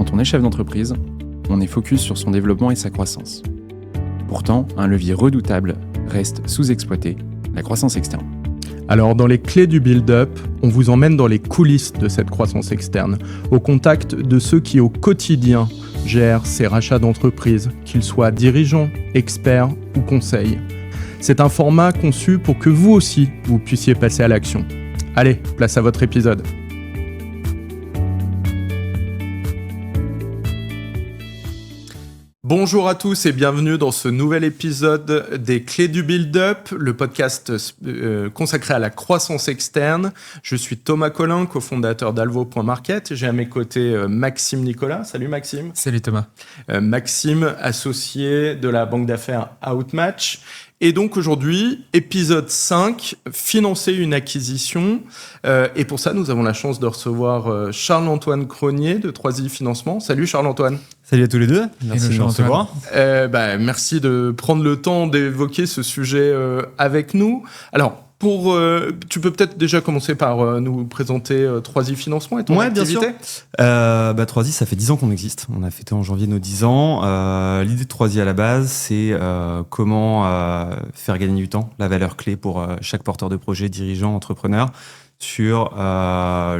quand on est chef d'entreprise, on est focus sur son développement et sa croissance. Pourtant, un levier redoutable reste sous-exploité, la croissance externe. Alors, dans les clés du build-up, on vous emmène dans les coulisses de cette croissance externe, au contact de ceux qui, au quotidien, gèrent ces rachats d'entreprise, qu'ils soient dirigeants, experts ou conseils. C'est un format conçu pour que vous aussi, vous puissiez passer à l'action. Allez, place à votre épisode. Bonjour à tous et bienvenue dans ce nouvel épisode des Clés du Build-Up, le podcast consacré à la croissance externe. Je suis Thomas Collin, cofondateur d'Alvo.market. J'ai à mes côtés Maxime Nicolas. Salut Maxime. Salut Thomas. Maxime, associé de la banque d'affaires Outmatch. Et donc aujourd'hui, épisode 5, financer une acquisition. Et pour ça, nous avons la chance de recevoir Charles-Antoine Cronier de 3i Financement. Salut Charles-Antoine. Salut à tous les deux, merci de nous recevoir. Merci de prendre le temps d'évoquer ce sujet avec nous. Alors, tu peux peut-être déjà commencer par nous présenter 3i Financement et ton activité. Bien sûr. 3i, ça fait 10 ans qu'on existe. On a fêté en janvier nos 10 ans. L'idée de 3i à la base, c'est comment faire gagner du temps, la valeur clé pour chaque porteur de projet, dirigeant, entrepreneur, sur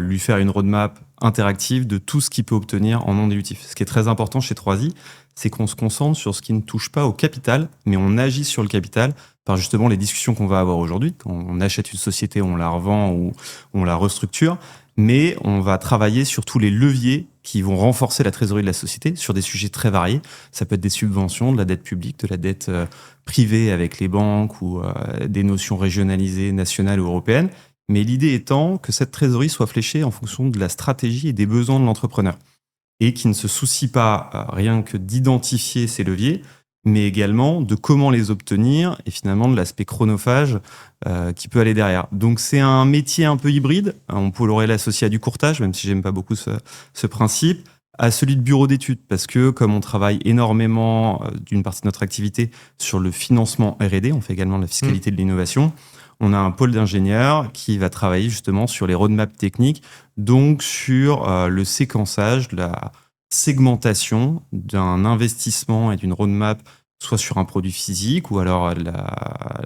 lui faire une roadmap interactive de tout ce qu'il peut obtenir en non dilutif. Ce qui est très important chez 3i, c'est qu'on se concentre sur ce qui ne touche pas au capital, mais on agit sur le capital par justement les discussions qu'on va avoir aujourd'hui. Quand on achète une société, on la revend ou on la restructure, mais on va travailler sur tous les leviers qui vont renforcer la trésorerie de la société sur des sujets très variés. Ça peut être des subventions, de la dette publique, de la dette privée avec les banques ou des notions régionalisées, nationales ou européennes. Mais l'idée étant que cette trésorerie soit fléchée en fonction de la stratégie et des besoins de l'entrepreneur. Et qui ne se soucie pas rien que d'identifier ces leviers, mais également de comment les obtenir et finalement de l'aspect chronophage qui peut aller derrière. Donc c'est un métier un peu hybride. On pourrait l'associer à du courtage, même si j'aime pas beaucoup ce principe, à celui de bureau d'études, parce que comme on travaille énormément d'une partie de notre activité sur le financement R&D, on fait également de la fiscalité de l'innovation, on a un pôle d'ingénieurs qui va travailler justement sur les roadmaps techniques, donc sur le séquençage, la segmentation d'un investissement et d'une roadmap, soit sur un produit physique ou alors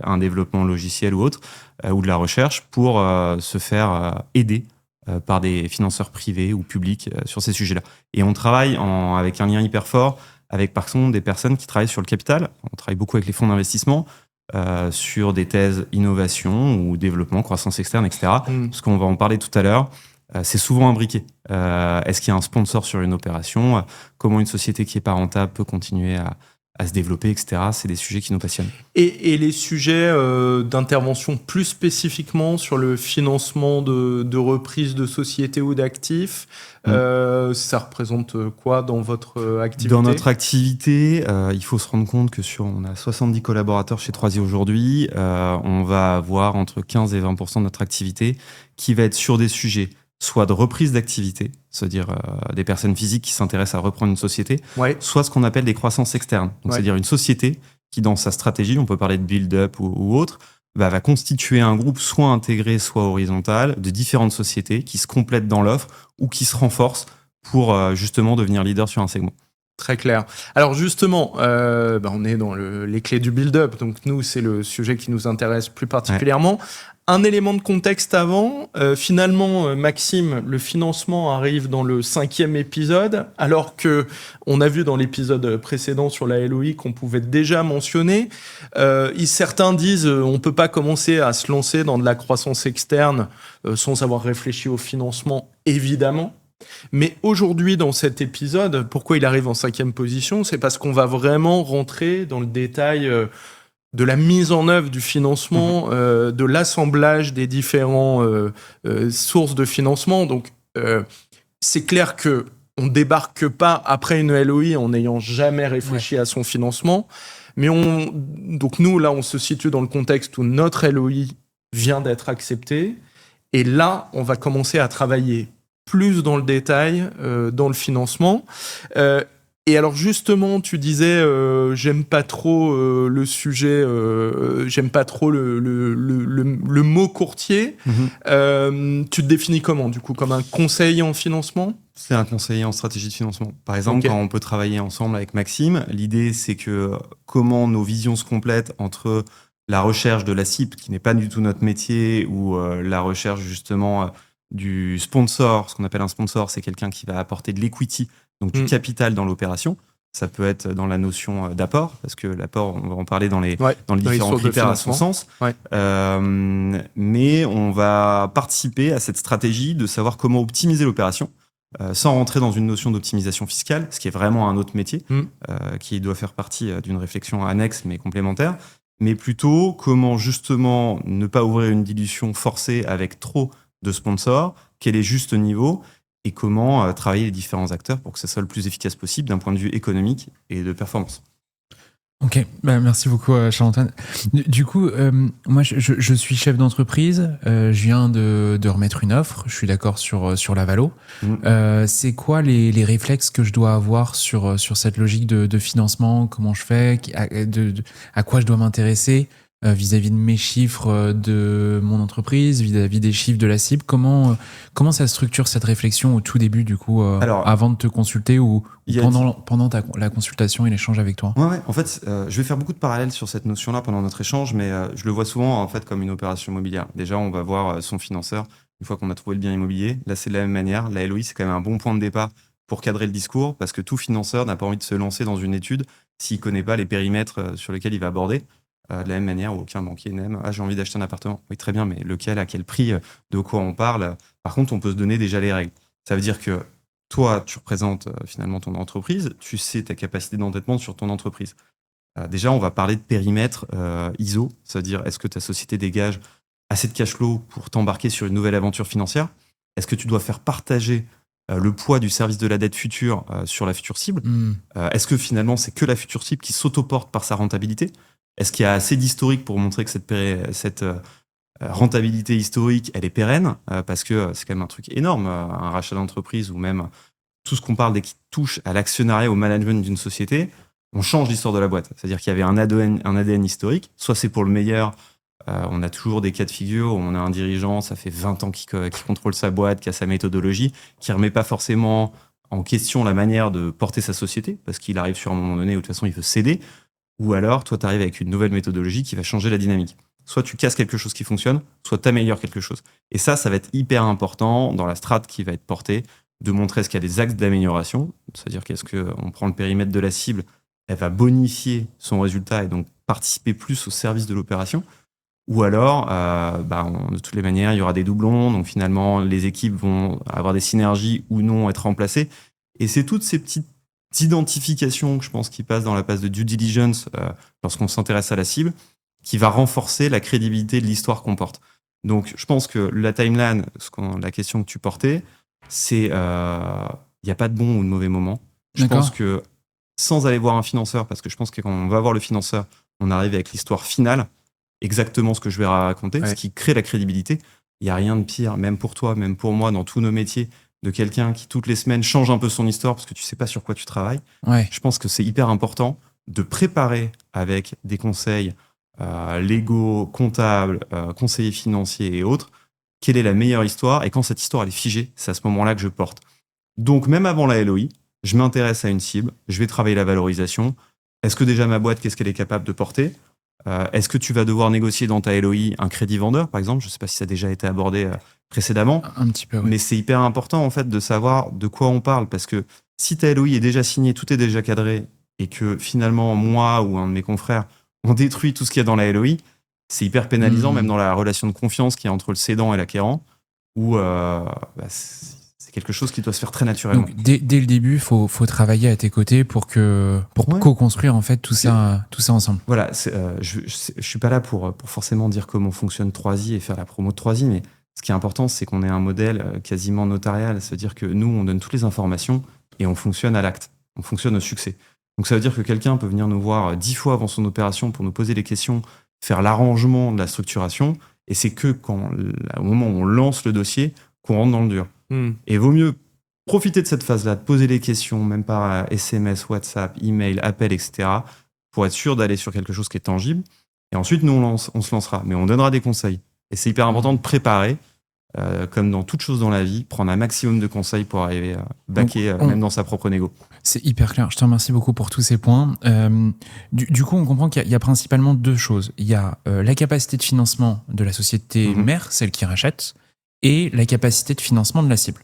un développement logiciel ou autre, ou de la recherche pour se faire aider par des financeurs privés ou publics sur ces sujets-là. Et on travaille avec un lien hyper fort avec par exemple des personnes qui travaillent sur le capital. On travaille beaucoup avec les fonds d'investissement, sur des thèses innovation ou développement, croissance externe, etc. Parce qu'on va en parler tout à l'heure. C'est souvent imbriqué. Est-ce qu'il y a un sponsor sur une opération ? Comment une société qui n'est pas rentable peut continuer à se développer, etc. C'est des sujets qui nous passionnent. Et les sujets d'intervention plus spécifiquement sur le financement de reprise de sociétés ou d'actifs, ça représente quoi dans votre activité ? Dans notre activité, il faut se rendre compte que on a 70 collaborateurs chez 3i aujourd'hui. On va avoir entre 15 et 20% de notre activité qui va être sur des sujets soit de reprise d'activité, c'est-à-dire des personnes physiques qui s'intéressent à reprendre une société, soit ce qu'on appelle des croissances externes. Donc, c'est-à-dire une société qui, dans sa stratégie, on peut parler de build-up ou autre, va constituer un groupe soit intégré, soit horizontal, de différentes sociétés qui se complètent dans l'offre ou qui se renforcent pour justement devenir leader sur un segment. Très clair. Alors justement, on est dans les clés du build-up, donc nous, c'est le sujet qui nous intéresse plus particulièrement. Ouais. Un élément de contexte avant, finalement, Maxime, le financement arrive dans le 5e épisode, alors que on a vu dans l'épisode précédent sur la LOI qu'on pouvait déjà mentionner. Certains disent on peut pas commencer à se lancer dans de la croissance externe sans avoir réfléchi au financement, évidemment. Mais aujourd'hui, dans cet épisode, pourquoi il arrive en 5e position ? C'est parce qu'on va vraiment rentrer dans le détail de la mise en œuvre du financement, de l'assemblage des différents sources de financement. Donc, c'est clair qu'on ne débarque pas après une LOI en n'ayant jamais réfléchi à son financement. Mais donc nous, là, on se situe dans le contexte où notre LOI vient d'être acceptée. Et là, on va commencer à travailler plus dans le détail, dans le financement. Et alors justement, tu disais, j'aime pas trop le sujet, j'aime pas trop le mot courtier. Tu te définis comment, du coup, comme un conseiller en financement ? C'est un conseiller en stratégie de financement. Par exemple, Ok. quand on peut travailler ensemble avec Maxime, l'idée c'est que comment nos visions se complètent entre la recherche de la cible, qui n'est pas du tout notre métier, ou la recherche justement du sponsor. Ce qu'on appelle un sponsor, c'est quelqu'un qui va apporter de l'equity, donc du capital dans l'opération. Ça peut être dans la notion d'apport, parce que l'apport, on va en parler dans les différents sources de critères à son sens. Ouais. Mais on va participer à cette stratégie de savoir comment optimiser l'opération, sans rentrer dans une notion d'optimisation fiscale, ce qui est vraiment un autre métier, qui doit faire partie d'une réflexion annexe mais complémentaire, mais plutôt comment justement ne pas ouvrir une dilution forcée avec trop de sponsors, quel est juste niveau, et comment travailler les différents acteurs pour que ce soit le plus efficace possible d'un point de vue économique et de performance. Ok, merci beaucoup Charles-Antoine. Du coup, moi je suis chef d'entreprise, je viens de remettre une offre, je suis d'accord sur la valo. C'est quoi les réflexes que je dois avoir sur cette logique de financement, comment je fais, à quoi je dois m'intéresser vis-à-vis de mes chiffres de mon entreprise, vis-à-vis des chiffres de la cible, comment ça structure cette réflexion au tout début du coup, avant de te consulter ou pendant la consultation et l'échange avec toi? Ouais. En fait, je vais faire beaucoup de parallèles sur cette notion-là pendant notre échange, mais je le vois souvent en fait comme une opération immobilière. Déjà, on va voir son financeur une fois qu'on a trouvé le bien immobilier. Là, c'est de la même manière. La LOI, c'est quand même un bon point de départ pour cadrer le discours, parce que tout financeur n'a pas envie de se lancer dans une étude s'il ne connaît pas les périmètres sur lesquels il va aborder. De la même manière où aucun banquier n'aime « Ah, j'ai envie d'acheter un appartement ». Oui, très bien, mais lequel, à quel prix, de quoi on parle? Par contre, on peut se donner déjà les règles. Ça veut dire que toi, tu représentes finalement ton entreprise, tu sais ta capacité d'endettement sur ton entreprise. Déjà, on va parler de périmètre ISO, c'est-à-dire est-ce que ta société dégage assez de cash flow pour t'embarquer sur une nouvelle aventure financière? Est-ce que tu dois faire partager le poids du service de la dette future sur la future cible? Est-ce que finalement, c'est que la future cible qui s'autoporte par sa rentabilité? Est-ce qu'il y a assez d'historique pour montrer que cette rentabilité historique, elle est pérenne? Parce que c'est quand même un truc énorme, un rachat d'entreprise ou même tout ce qu'on parle dès qu'il touche à l'actionnariat, au management d'une société, on change l'histoire de la boîte. C'est-à-dire qu'il y avait un ADN historique, soit c'est pour le meilleur, on a toujours des cas de figure où on a un dirigeant, ça fait 20 ans qu'il contrôle sa boîte, qui a sa méthodologie, qui remet pas forcément en question la manière de porter sa société, parce qu'il arrive sur un moment donné où de toute façon il veut céder. Ou alors, toi, tu arrives avec une nouvelle méthodologie qui va changer la dynamique. Soit tu casses quelque chose qui fonctionne, soit tu améliores quelque chose. Et ça va être hyper important dans la strate qui va être portée, de montrer est-ce qu'il y a des axes d'amélioration, c'est-à-dire qu'est-ce qu'on prend le périmètre de la cible, elle va bonifier son résultat et donc participer plus au service de l'opération. Ou alors, de toutes les manières, il y aura des doublons, donc finalement, les équipes vont avoir des synergies ou non être remplacées. Et c'est toutes ces petites d'identification, je pense, qui passe dans la phase de due diligence lorsqu'on s'intéresse à la cible, qui va renforcer la crédibilité de l'histoire qu'on porte. Donc, je pense que la timeline, la question que tu portais, c'est il n'y a pas de bon ou de mauvais moment. Je pense que sans aller voir un financeur, parce que je pense que quand on va voir le financeur, on arrive avec l'histoire finale, exactement ce que je vais raconter, ce qui crée la crédibilité. Il n'y a rien de pire, même pour toi, même pour moi, dans tous nos métiers, de quelqu'un qui, toutes les semaines, change un peu son histoire parce que tu sais pas sur quoi tu travailles. Je pense que c'est hyper important de préparer avec des conseils légaux, comptables, conseillers financiers et autres, quelle est la meilleure histoire. Et quand cette histoire elle est figée, c'est à ce moment-là que je porte. Donc, même avant la LOI, je m'intéresse à une cible, je vais travailler la valorisation. Est-ce que déjà ma boîte, qu'est-ce qu'elle est capable de porter? Est-ce que tu vas devoir négocier dans ta LOI un crédit vendeur, par exemple? Je ne sais pas si ça a déjà été abordé précédemment. Un petit peu, oui. Mais c'est hyper important en fait de savoir de quoi on parle, parce que si ta LOI est déjà signée, tout est déjà cadré, et que finalement moi ou un de mes confrères on détruit tout ce qu'il y a dans la LOI, c'est hyper pénalisant, même dans la relation de confiance qu'il y a entre le cédant et l'acquérant, où c'est quelque chose qui doit se faire très naturellement. Donc dès le début, faut travailler à tes côtés pour co-construire en fait tout ça ensemble. Voilà, je suis pas là pour forcément dire comment fonctionne 3i et faire la promo de 3i, mais ce qui est important, c'est qu'on ait un modèle quasiment notarial, c'est-à-dire que nous, on donne toutes les informations et on fonctionne à l'acte, on fonctionne au succès. Donc ça veut dire que quelqu'un peut venir nous voir 10 fois avant son opération pour nous poser les questions, faire l'arrangement de la structuration, et c'est que au moment où on lance le dossier, qu'on rentre dans le dur. Et vaut mieux Profitez de cette phase-là, de poser les questions, même par SMS, WhatsApp, email, appel, etc., pour être sûr d'aller sur quelque chose qui est tangible. Et ensuite, nous, on se lancera, mais on donnera des conseils. Et c'est hyper important de préparer, comme dans toute chose dans la vie, prendre un maximum de conseils pour arriver à baquer, même dans sa propre négo. C'est hyper clair. Je te remercie beaucoup pour tous ces points. Du coup, on comprend qu'il y a principalement deux choses. Il y a la capacité de financement de la société mère, celle qui rachète, et la capacité de financement de la cible.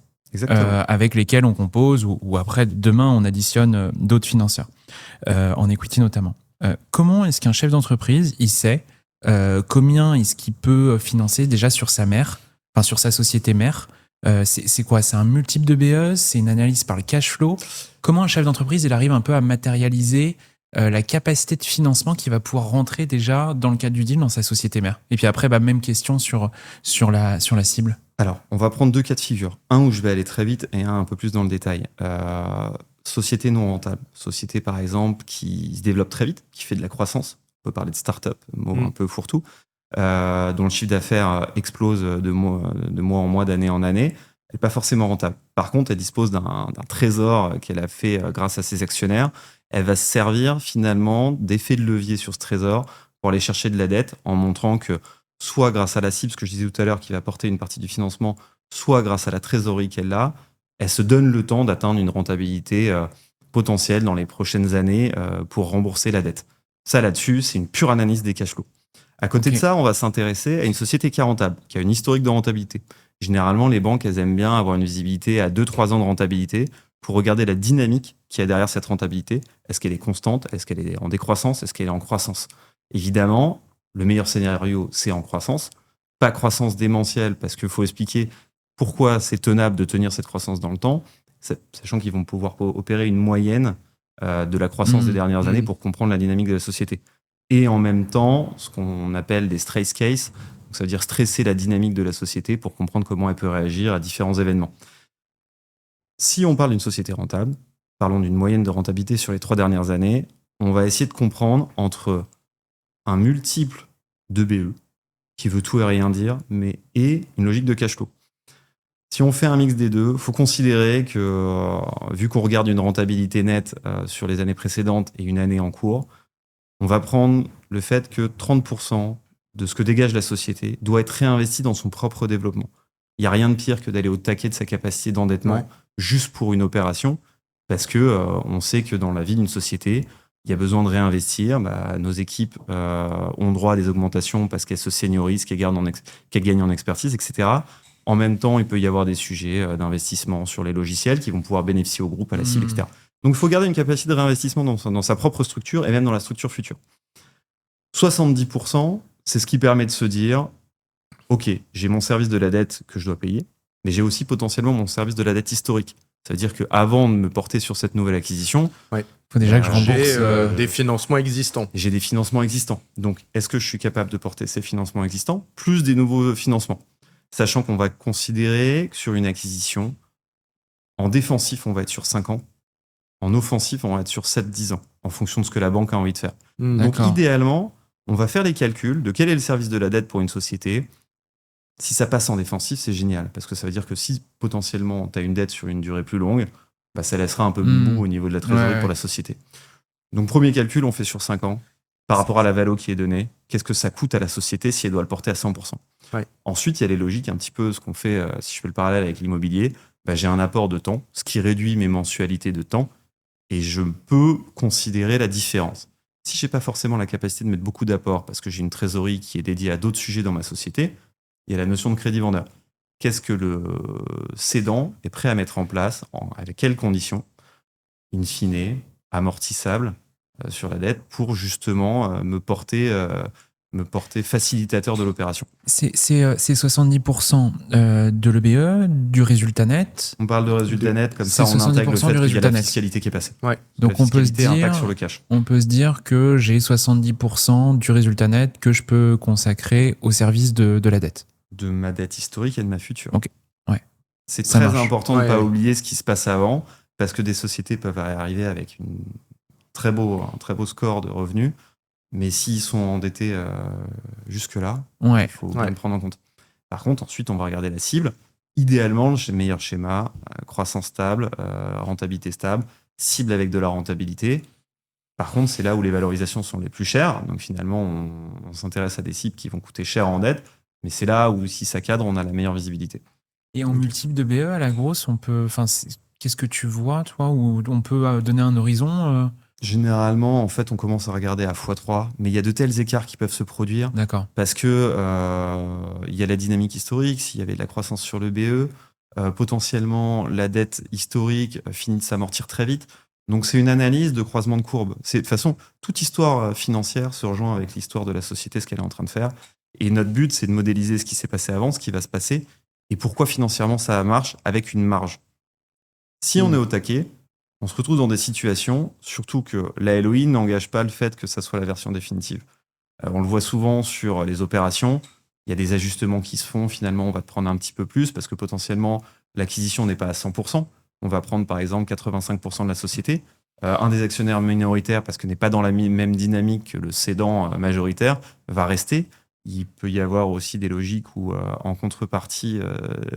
Avec lesquels on compose ou après, demain, on additionne d'autres financeurs, en equity notamment. Comment est-ce qu'un chef d'entreprise, il sait combien est-ce qu'il peut financer déjà sur sa mère, enfin sur sa société mère? C'est quoi? C'est un multiple de BE? C'est une analyse par le cash flow? Comment un chef d'entreprise, il arrive un peu à matérialiser la capacité de financement qui va pouvoir rentrer déjà dans le cadre du deal dans sa société mère? Et puis après, même question sur la cible. Alors, on va prendre deux cas de figure. Un où je vais aller très vite et un peu plus dans le détail. Société non rentable. Société, par exemple, qui se développe très vite, qui fait de la croissance. On peut parler de start-up, mot un peu fourre-tout, dont le chiffre d'affaires explose de mois en mois, d'année en année. Elle n'est pas forcément rentable. Par contre, elle dispose d'un trésor qu'elle a fait grâce à ses actionnaires. Elle va se servir finalement d'effet de levier sur ce trésor pour aller chercher de la dette en montrant que soit grâce à la cible, ce que je disais tout à l'heure, qui va apporter une partie du financement, soit grâce à la trésorerie qu'elle a, elle se donne le temps d'atteindre une rentabilité potentielle dans les prochaines années pour rembourser la dette. Ça, là-dessus, c'est une pure analyse des cash flows. À côté de ça, on va s'intéresser à une société qui est rentable, qui a une historique de rentabilité. Généralement, les banques, elles aiment bien avoir une visibilité à 2-3 ans de rentabilité pour regarder la dynamique qu'il y a derrière cette rentabilité. Est-ce qu'elle est constante? Est-ce qu'elle est en décroissance? Est-ce qu'elle est en croissance? Évidemment, le meilleur scénario, c'est en croissance. Pas croissance démentielle, parce qu'il faut expliquer pourquoi c'est tenable de tenir cette croissance dans le temps, sachant qu'ils vont pouvoir opérer une moyenne de la croissance des dernières années pour comprendre la dynamique de la société. Et en même temps, ce qu'on appelle des stress cases, donc ça veut dire stresser la dynamique de la société pour comprendre comment elle peut réagir à différents événements. Si on parle d'une société rentable, parlons d'une moyenne de rentabilité sur les 3 dernières années, on va essayer de comprendre entre un multiple de BE, qui veut tout et rien dire, et une logique de cash flow. Si on fait un mix des deux, il faut considérer que, vu qu'on regarde une rentabilité nette sur les années précédentes et une année en cours, on va prendre le fait que 30% de ce que dégage la société doit être réinvesti dans son propre développement. Il n'y a rien de pire que d'aller au taquet de sa capacité d'endettement juste pour une opération, parce que on sait que dans la vie d'une société, il y a besoin de réinvestir. Nos équipes ont droit à des augmentations parce qu'elles se seniorisent, qu'elles gagnent en expertise, etc. En même temps, il peut y avoir des sujets d'investissement sur les logiciels qui vont pouvoir bénéficier au groupe, à la cible, etc. Donc, il faut garder une capacité de réinvestissement dans sa propre structure et même dans la structure future. 70%, c'est ce qui permet de se dire, OK, j'ai mon service de la dette que je dois payer, mais j'ai aussi potentiellement mon service de la dette historique. Ça veut dire qu'avant de me porter sur cette nouvelle acquisition, faut déjà que je rembourse j'ai des financements existants. J'ai des financements existants. Donc, est-ce que je suis capable de porter ces financements existants plus des nouveaux financements? Sachant qu'on va considérer que sur une acquisition, en défensif, on va être sur 5 ans. En offensif, on va être sur 7-10 ans, en fonction de ce que la banque a envie de faire. Donc, idéalement, on va faire les calculs de quel est le service de la dette pour une société. Si ça passe en défensif, c'est génial, parce que ça veut dire que si potentiellement tu as une dette sur une durée plus longue, ça laissera un peu bout au niveau de la trésorerie pour la société. Donc, premier calcul, on fait sur 5 ans. Par rapport à la valo qui est donnée, qu'est-ce que ça coûte à la société si elle doit le porter à 100%? Ensuite, il y a les logiques, un petit peu ce qu'on fait, si je fais le parallèle avec l'immobilier, j'ai un apport de temps, ce qui réduit mes mensualités de temps, et je peux considérer la différence. Si je n'ai pas forcément la capacité de mettre beaucoup d'apports parce que j'ai une trésorerie qui est dédiée à d'autres sujets dans ma société, il y a la notion de crédit vendeur. Qu'est-ce que le cédant est prêt à mettre en place, avec quelles conditions, in fine, amortissables, sur la dette pour justement me porter facilitateur de l'opération. C'est 70% de l'EBE, du résultat net. On parle de résultat net, comme ça on intègre le fait qu'il y a la fiscalité qui est passée. Donc on peut se dire que j'ai 70% du résultat net que je peux consacrer au service de la dette. De ma dette historique et de ma future. Okay. C'est très important de ne pas oublier ce qui se passe avant, parce que des sociétés peuvent arriver avec un très beau score de revenus, mais s'ils sont endettés jusque-là, il faut bien le prendre en compte. Par contre, ensuite, on va regarder la cible. idéalement, le meilleur schéma, croissance stable, rentabilité stable, cible avec de la rentabilité. Par contre, c'est là où les valorisations sont les plus chères. Donc finalement, on s'intéresse à des cibles qui vont coûter cher en dette, mais c'est là où, si ça cadre, on a la meilleure visibilité. Et en multiple de BE à la grosse, on peut. Enfin, qu'est-ce que tu vois, toi, où on peut donner un horizon Généralement, en fait, on commence à regarder à x3, mais il y a de tels écarts qui peuvent se produire. D'accord. Parce que il y a la dynamique historique, s'il y avait de la croissance sur le BE, potentiellement la dette historique finit de s'amortir très vite. Donc c'est une analyse de croisement de courbe. De toute façon, toute histoire financière se rejoint avec l'histoire de la société, ce qu'elle est en train de faire. Et notre but, c'est de modéliser ce qui s'est passé avant, ce qui va se passer, et pourquoi financièrement ça marche avec une marge. Si on est au taquet, on se retrouve dans des situations, surtout que la LOI n'engage pas le fait que ça soit la version définitive. On le voit souvent sur les opérations, il y a des ajustements qui se font, finalement on va te prendre un petit peu plus parce que potentiellement l'acquisition n'est pas à 100%. On va prendre par exemple 85% de la société. Un des actionnaires minoritaires, parce que n'est pas dans la même dynamique que le cédant majoritaire, va rester. Il peut y avoir aussi des logiques où, en contrepartie,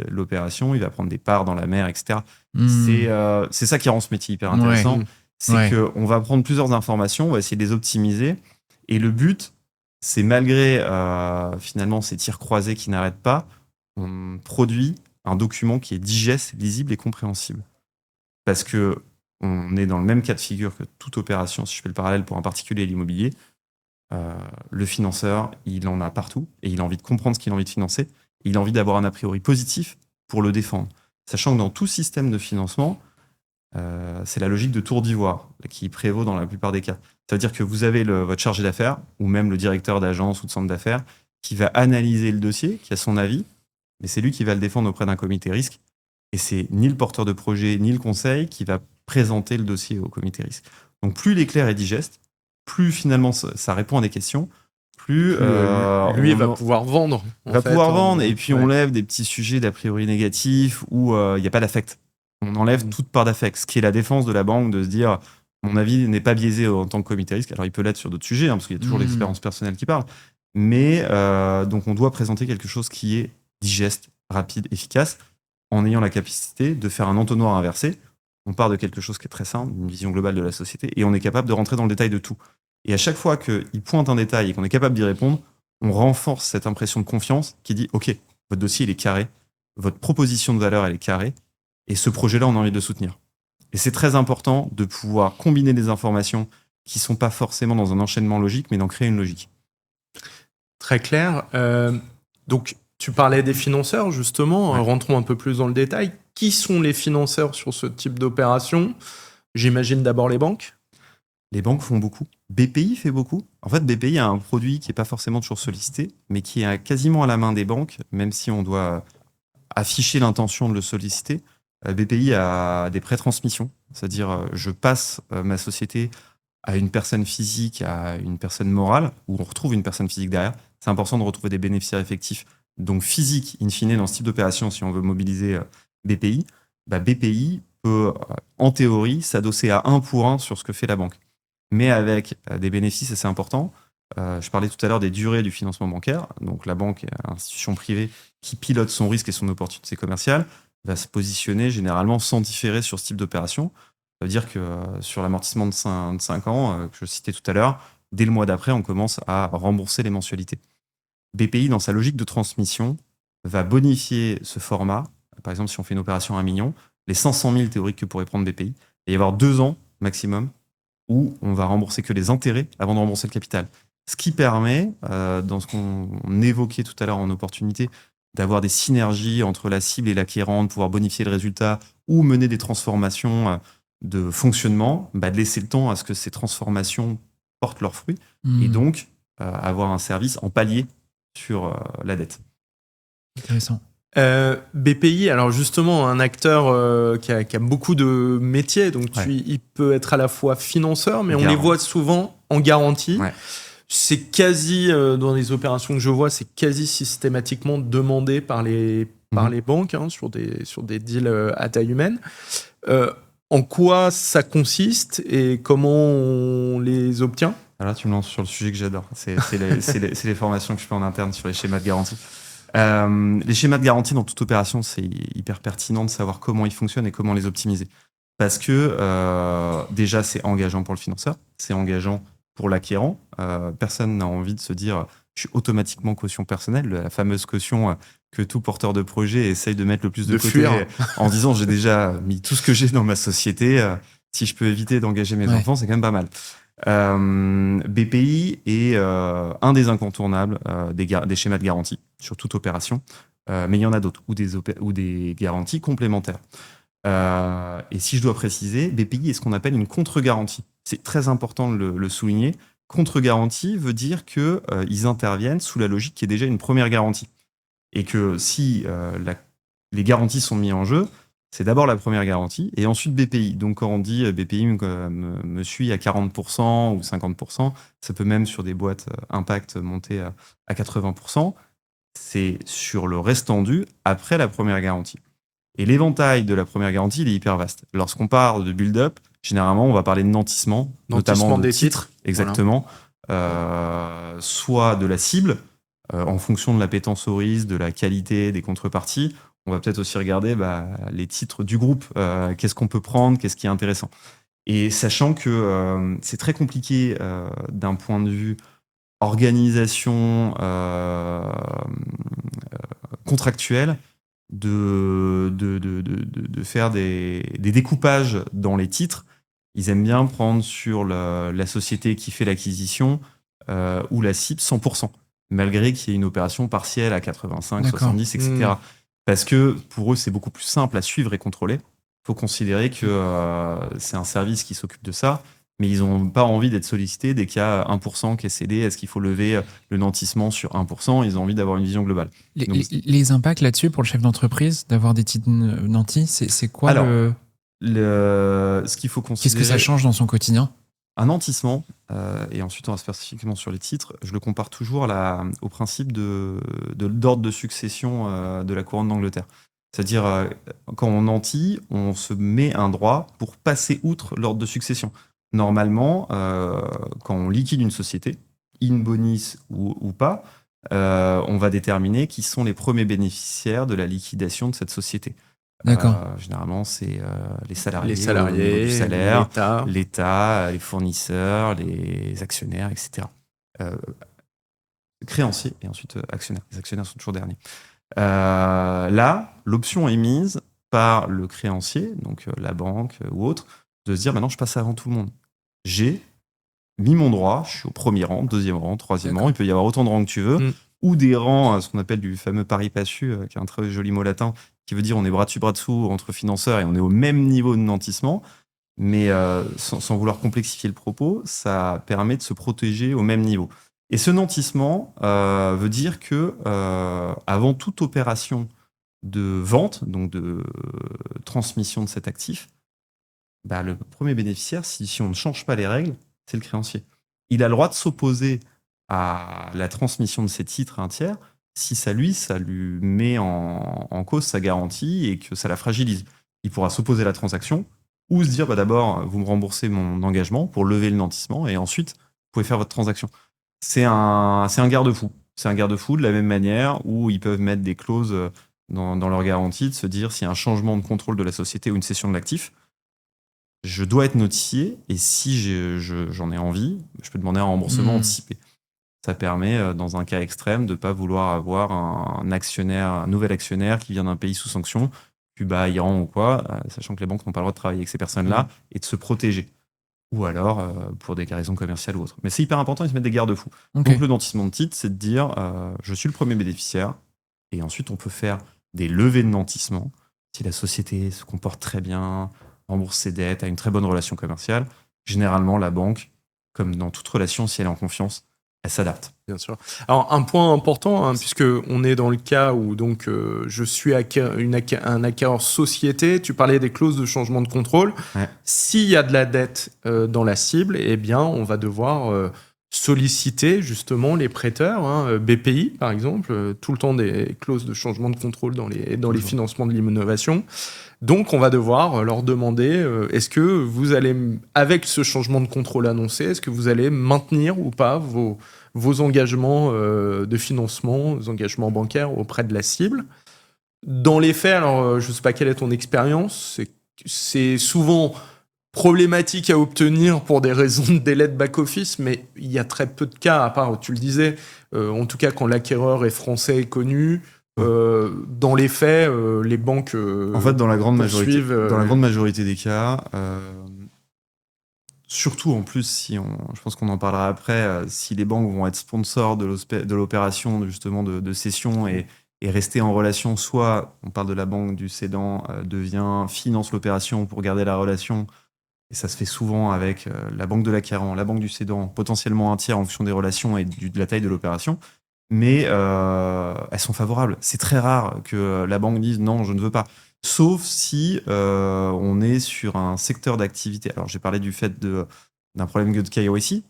l'opération, il va prendre des parts dans la mer, etc. C'est ça qui rend ce métier hyper intéressant. Ouais. C'est qu'on va prendre plusieurs informations, on va essayer de les optimiser. Et le but, c'est malgré finalement ces tirs croisés qui n'arrêtent pas, on produit un document qui est digeste, lisible et compréhensible. Parce que on est dans le même cas de figure que toute opération, si je fais le parallèle pour un particulier et l'immobilier. Le financeur, il en a partout et il a envie de comprendre ce qu'il a envie de financer. Et il a envie d'avoir un a priori positif pour le défendre. Sachant que dans tout système de financement, c'est la logique de tour d'ivoire qui prévaut dans la plupart des cas. Ça veut dire que vous avez votre chargé d'affaires ou même le directeur d'agence ou de centre d'affaires qui va analyser le dossier, qui a son avis, mais c'est lui qui va le défendre auprès d'un comité risque. Et c'est ni le porteur de projet ni le conseil qui va présenter le dossier au comité risque. Donc plus il est clair et digeste, plus finalement ça répond à des questions, plus lui va pouvoir vendre. Et puis on lève des petits sujets d'a priori négatifs où il n'y a pas d'affect. On enlève toute part d'affect, ce qui est la défense de la banque de se dire mon avis n'est pas biaisé en tant que comité risque. Alors il peut l'être sur d'autres sujets, parce qu'il y a toujours l'expérience personnelle qui parle. Mais donc on doit présenter quelque chose qui est digeste, rapide, efficace, en ayant la capacité de faire un entonnoir inversé. On part de quelque chose qui est très simple, une vision globale de la société, et on est capable de rentrer dans le détail de tout. Et à chaque fois qu'il pointe un détail et qu'on est capable d'y répondre, on renforce cette impression de confiance qui dit « Ok, votre dossier, il est carré, votre proposition de valeur, elle est carrée, et ce projet-là, on a envie de le soutenir. » Et c'est très important de pouvoir combiner des informations qui ne sont pas forcément dans un enchaînement logique, mais d'en créer une logique. Très clair. Donc, tu parlais des financeurs, justement. Ouais. Rentrons un peu plus dans le détail. Qui sont les financeurs sur ce type d'opération ? J'imagine d'abord les banques. Les banques font beaucoup. BPI fait beaucoup. En fait, BPI a un produit qui n'est pas forcément toujours sollicité, mais qui est quasiment à la main des banques, même si on doit afficher l'intention de le solliciter. BPI a des pré-transmissions, c'est-à-dire je passe ma société à une personne physique, à une personne morale, où on retrouve une personne physique derrière. C'est important de retrouver des bénéficiaires effectifs, donc physiques, in fine, dans ce type d'opération, si on veut mobiliser BPI. BPI peut, en théorie, s'adosser à 1 pour 1 sur ce que fait la banque, mais avec des bénéfices assez importants. Je parlais tout à l'heure des durées du financement bancaire. Donc la banque est une institution privée qui pilote son risque et son opportunité commerciale, va se positionner généralement sans différer sur ce type d'opération. Ça veut dire que sur l'amortissement de 5 ans, que je citais tout à l'heure, dès le mois d'après, on commence à rembourser les mensualités. BPI, dans sa logique de transmission, va bonifier ce format. Par exemple, si on fait une opération à 1 million, les 500 000 théoriques que pourrait prendre BPI, il va y avoir 2 ans maximum où on va rembourser que les intérêts avant de rembourser le capital. Ce qui permet, dans ce qu'on évoquait tout à l'heure en opportunité, d'avoir des synergies entre la cible et l'acquérant, de pouvoir bonifier le résultat ou mener des transformations de fonctionnement, de laisser le temps à ce que ces transformations portent leurs fruits et donc avoir un service en palier sur la dette. Intéressant. BPI, alors justement, un acteur qui a beaucoup de métiers, donc il peut être à la fois financeur, mais on les voit souvent en garantie. Ouais. C'est quasi, dans les opérations que je vois, c'est quasi systématiquement demandé par les banques sur des deals à taille humaine. En quoi ça consiste et comment on les obtient ? Alors là, tu me lances sur le sujet que j'adore. C'est les formations que je fais en interne sur les schémas de garantie. Les schémas de garantie dans toute opération, c'est hyper pertinent de savoir comment ils fonctionnent et comment les optimiser. Parce que déjà, c'est engageant pour le financeur, c'est engageant pour l'acquérant. Personne n'a envie de se dire je suis automatiquement caution personnelle, la fameuse caution que tout porteur de projet essaye de mettre le plus de côté fuir. en disant j'ai déjà mis tout ce que j'ai dans ma société. Si je peux éviter d'engager mes enfants, c'est quand même pas mal. BPI est un des incontournables des schémas de garantie sur toute opération, mais il y en a d'autres, ou des garanties complémentaires. Et si je dois préciser, BPI est ce qu'on appelle une contre-garantie. C'est très important de le souligner. Contre-garantie veut dire qu'ils interviennent sous la logique qui est déjà une première garantie. Et que si les garanties sont mises en jeu, c'est d'abord la première garantie et ensuite BPI. Donc quand on dit BPI me suit à 40% ou 50%, ça peut même sur des boîtes impact monter à 80%. C'est sur le restant dû après la première garantie. Et l'éventail de la première garantie, il est hyper vaste. Lorsqu'on parle de build-up, généralement, on va parler de nantissement notamment des de titres, exactement, soit de la cible, en fonction de l'appétence au risque, de la qualité des contreparties. On va peut-être aussi regarder les titres du groupe, qu'est-ce qu'on peut prendre, qu'est-ce qui est intéressant. Et sachant que c'est très compliqué d'un point de vue organisation contractuelle, de faire des découpages dans les titres. Ils aiment bien prendre sur la société qui fait l'acquisition ou la cible 100%, malgré qu'il y ait une opération partielle à 85, D'accord. 70, etc. Parce que pour eux, c'est beaucoup plus simple à suivre et contrôler. Il faut considérer que c'est un service qui s'occupe de ça, mais ils n'ont pas envie d'être sollicités dès qu'il y a 1% qui est cédé. Est-ce qu'il faut lever le nantissement sur 1% ? Ils ont envie d'avoir une vision globale. Les impacts là-dessus pour le chef d'entreprise, d'avoir des titres nantis, c'est quoi ce qu'il faut considérer? Qu'est-ce que ça change dans son quotidien ? Un nantissement, et ensuite on va spécifiquement sur les titres, je le compare toujours au principe d'ordre de succession de la couronne d'Angleterre. C'est-à-dire, quand on nantit, on se met un droit pour passer outre l'ordre de succession. Normalement, quand on liquide une société, in bonis ou pas, on va déterminer qui sont les premiers bénéficiaires de la liquidation de cette société. D'accord. Généralement, c'est les salariés, du salaire, l'État, les fournisseurs, les actionnaires, etc. Créanciers et ensuite actionnaires. Les actionnaires sont toujours derniers. Là, l'option est mise par le créancier, donc la banque ou autre, de se dire maintenant je passe avant tout le monde. J'ai mis mon droit, je suis au premier rang, deuxième rang, troisième rang, il peut y avoir autant de rangs que tu veux, ou des rangs, ce qu'on appelle du fameux pari passu, qui est un très joli mot latin, qui veut dire on est bras dessus bras dessous entre financeurs et on est au même niveau de nantissement, mais sans vouloir complexifier le propos, ça permet de se protéger au même niveau. Et ce nantissement veut dire que avant toute opération de vente, donc de transmission de cet actif, le premier bénéficiaire, si on ne change pas les règles, c'est le créancier. Il a le droit de s'opposer à la transmission de ses titres à un tiers si ça lui met en cause sa garantie et que ça la fragilise. Il pourra s'opposer à la transaction ou se dire d'abord, vous me remboursez mon engagement pour lever le nantissement et ensuite, vous pouvez faire votre transaction. C'est un garde-fou. C'est un garde-fou de la même manière où ils peuvent mettre des clauses dans leur garantie de se dire s'il y a un changement de contrôle de la société ou une cession de l'actif, je dois être notifié et si j'en ai envie, je peux demander un remboursement anticipé. Ça permet, dans un cas extrême, de ne pas vouloir avoir un nouvel actionnaire qui vient d'un pays sous sanction, Cuba, Iran ou quoi, sachant que les banques n'ont pas le droit de travailler avec ces personnes-là et de se protéger. Ou alors pour des raisons commerciales ou autres. Mais c'est hyper important, ils se mettent des garde-fous. Okay. Donc le nantissement de titre, c'est de dire je suis le premier bénéficiaire et ensuite on peut faire des levées de nantissement si la société se comporte très bien, rembourse ses dettes, a une très bonne relation commerciale. Généralement, la banque, comme dans toute relation, si elle est en confiance, elle s'adapte. Bien sûr. Alors, un point important, puisque on est dans le cas où donc, je suis un acquéreur société, tu parlais des clauses de changement de contrôle. Ouais. S'il y a de la dette dans la cible, eh bien, on va devoir solliciter justement les prêteurs, BPI par exemple, tout le temps des clauses de changement de contrôle dans les financements de l'innovation. Donc, on va devoir leur demander est-ce que vous allez, avec ce changement de contrôle annoncé, est-ce que vous allez maintenir ou pas vos engagements de financement, vos engagements bancaires auprès de la cible. Dans les faits, alors je ne sais pas quelle est ton expérience, c'est souvent problématique à obtenir pour des raisons de délai de back-office, mais il y a très peu de cas, à part, tu le disais, en tout cas quand l'acquéreur est français et connu. Dans les faits, les banques en fait, dans la grande majorité des cas, surtout en plus, je pense qu'on en parlera après, si les banques vont être sponsors de l'opération justement de cession et rester en relation, soit on parle de la banque du cédant, finance l'opération pour garder la relation, et ça se fait souvent avec la banque de l'acquérant, la banque du cédant, potentiellement un tiers en fonction des relations et de la taille de l'opération. Mais elles sont favorables. C'est très rare que la banque dise non, je ne veux pas. Sauf si on est sur un secteur d'activité. Alors, j'ai parlé du fait d'un problème de KYC